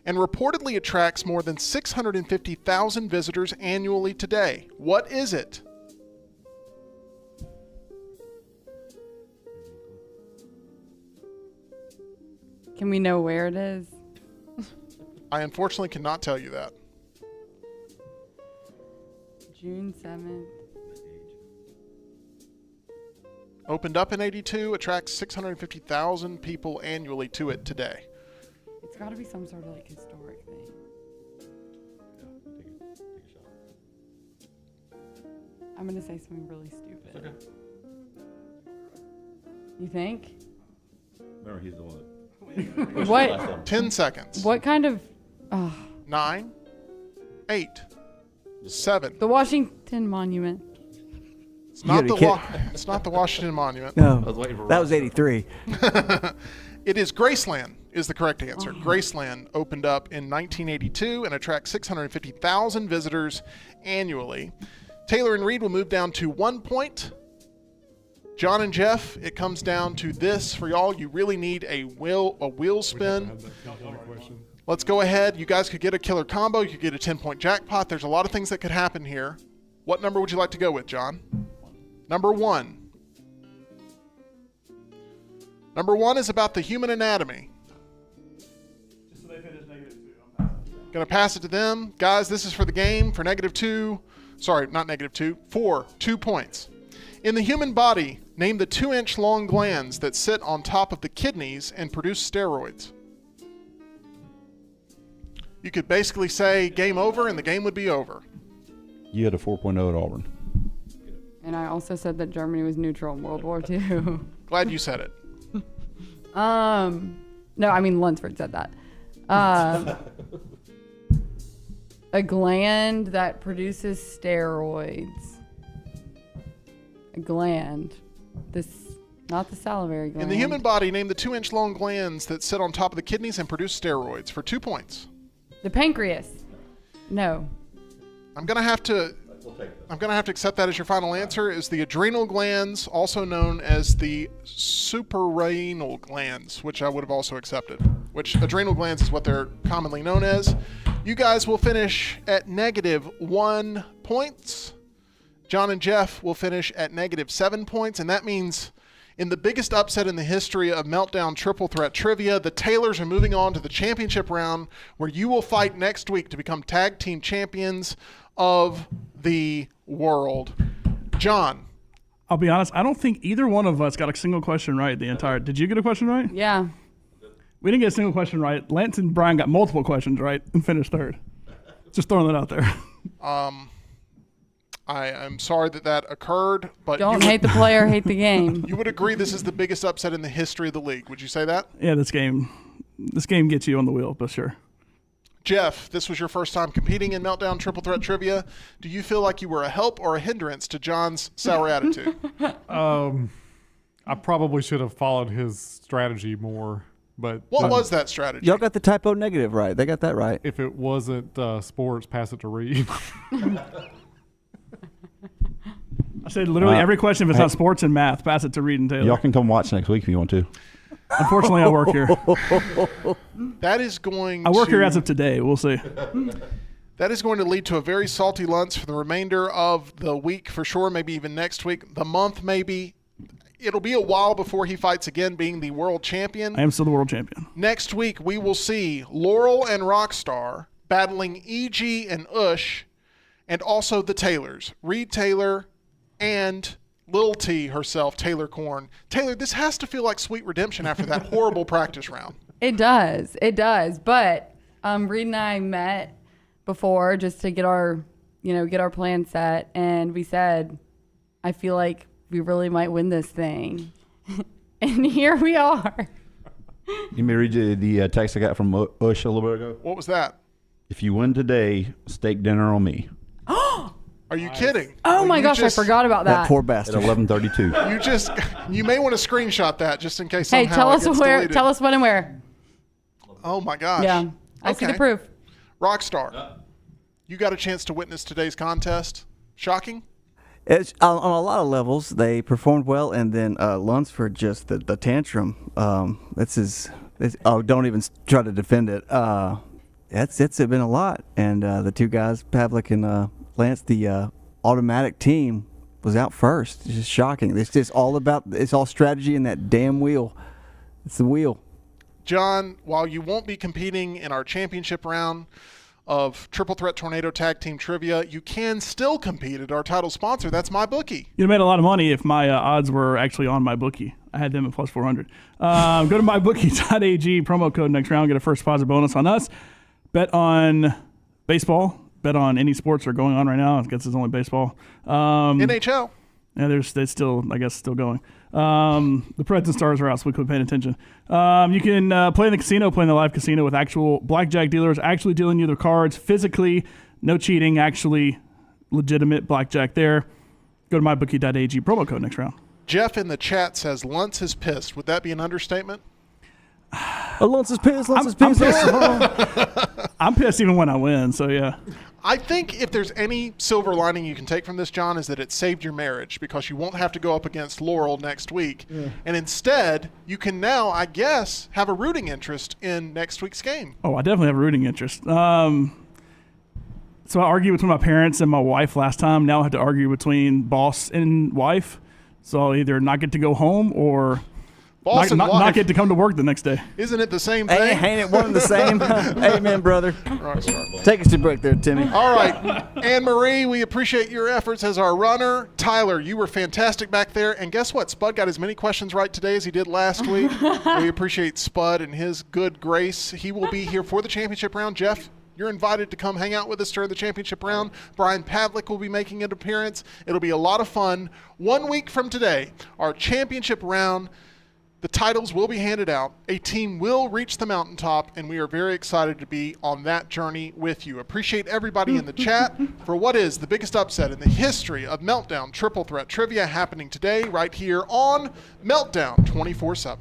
and reportedly attracts more than 650,000 visitors annually today? What is it? Can we know where it is? I unfortunately cannot tell you that. June 7th. Opened up in 82, attracts 650,000 people annually to it today. It's got to be some sort of like historic thing. I'm going to say something really stupid. Okay. You think? Remember, he's the one. What? 10 seconds. What kind of... 9, 8, 7. The Washington Monument. It's not gotta the it's not the Washington Monument. No, was waiting for that was 83. It is Graceland is the correct answer. Graceland opened up in 1982 and attracts 650,000 visitors annually. Taylor and Reade will move down to 1 point. John and Jeff, it comes down to this for y'all. You really need a wheel spin. Let's go ahead. You guys could get a killer combo. You could get a 10-point jackpot. There's a lot of things that could happen here. What number would you like to go with, John? Number 1. Number 1 is about the human anatomy. Going to pass it to them. Guys, this is for the game for -2. Sorry, not -2. 4. 2 points. In the human body, name the 2-inch long glands that sit on top of the kidneys and produce steroids. You could basically say game over and the game would be over. You had a 4.0 at Auburn. And I also said that Germany was neutral in World War II. Glad you said it. No, I mean Lunceford said that. A gland that produces steroids. A gland. Not the salivary gland. In the human body, name the 2-inch long glands that sit on top of the kidneys and produce steroids for 2 points. The pancreas. No. I'm gonna have to accept that as your final answer. Is the adrenal glands, also known as the suprarenal glands, which I would have also accepted. Which adrenal glands is what they're commonly known as. You guys will finish at -1 points. John and Jeff will finish at -7 points, and that means in the biggest upset in the history of Meltdown Triple Threat Trivia, the Taylors are moving on to the championship round, where you will fight next week to become tag team champions of the world. John. I'll be honest, I don't think either one of us got a single question right the entire... Did you get a question right? Yeah. We didn't get a single question right. Lance and Brian got multiple questions right and finished third. Just throwing that out there. I am sorry that occurred, but Don't hate the player, hate the game. You would agree this is the biggest upset in the history of the league. Would you say that? Yeah, this game gets you on the wheel, but sure. Jeff, this was your first time competing in Meltdown Triple Threat Trivia. Do you feel like you were a help or a hindrance to John's sour attitude? I probably should have followed his strategy more. But what was that strategy? Y'all got the typo negative right. They got that right. If it wasn't sports, pass it to Reade. I said literally every question, if it's not sports and math, pass it to Reade and Taylor. Y'all can come watch next week if you want to. Unfortunately, I work here. That is going I work here as of today. We'll see. That is going to lead to a very salty lunch for the remainder of the week for sure, maybe even next week, the month maybe. It'll be a while before he fights again being the world champion. I am still the world champion. Next week, we will see Laurel and Rockstar battling EG and Ush, and also the Taylors, Reade Taylor and Lil T herself, Taylor Korn. Taylor, this has to feel like sweet redemption after that horrible practice round. It does. It does. But Reade and I met before just to get our plan set, and we said, I feel like we really might win this thing. And here we are. Let me read you the text I got from Ush a little bit ago. What was that? If you win today, steak dinner on me. Are you kidding? Oh my gosh, I forgot about that. That poor bastard. At 11:32. You may want to screenshot that just in case Hey, somehow tell it us gets where, deleted. tell us when and where. Oh my gosh. Yeah, I see the Okay. proof. Rockstar, you got a chance to witness today's contest. Shocking? It's, on a lot of levels, they performed well, and then Lunceford just the tantrum. Don't even try to defend it. it's been a lot. And the two guys, Pavlick and Lance, the automatic team was out first. It's just shocking. It's all strategy in that damn wheel. It's the wheel. John, while you won't be competing in our championship round of Triple Threat Tornado Tag Team Trivia, you can still compete at our title sponsor. That's MyBookie. You'd have made a lot of money if my odds were actually on MyBookie. I had them at plus 400. Go to mybookie.ag, promo code next round, get a first deposit bonus on us. Bet on baseball. Bet on any sports that are going on right now. I guess it's only baseball. NHL. Yeah, they're still, I guess, still going. The Preds and Stars are out, so we quit paying attention. You can play in the casino, play in the live casino with actual blackjack dealers, actually dealing you the cards physically, no cheating, actually legitimate blackjack there. Go to mybookie.ag, promo code next round. Jeff in the chat says Luntz is pissed. Would that be an understatement? Luntz is pissed. Luntz is pissed. I'm pissed even when I win, so yeah. I think if there's any silver lining you can take from this, John, is that it saved your marriage because you won't have to go up against Laurel next week. Yeah. And instead, you can now, I guess, have a rooting interest in next week's game. Oh, I definitely have a rooting interest. So I argued between my parents and my wife last time. Now I have to argue between boss and wife. So I'll either not get to go home or not get to come to work the next day. Isn't it the same thing? Ain't it one and the same? Amen, brother. Right, take us to break there, Timmy. All right. Anne-Marie, we appreciate your efforts as our runner. Tyler, you were fantastic back there. And guess what? Spud got as many questions right today as he did last week. We appreciate Spud and his good grace. He will be here for the championship round. Jeff, you're invited to come hang out with us during the championship round. Brian Pavlick will be making an appearance. It'll be a lot of fun. 1 week from today, our championship round, the titles will be handed out. A team will reach the mountaintop, and we are very excited to be on that journey with you. Appreciate everybody in the chat for what is the biggest upset in the history of Meltdown Triple Threat Trivia happening today right here on Meltdown 24/7.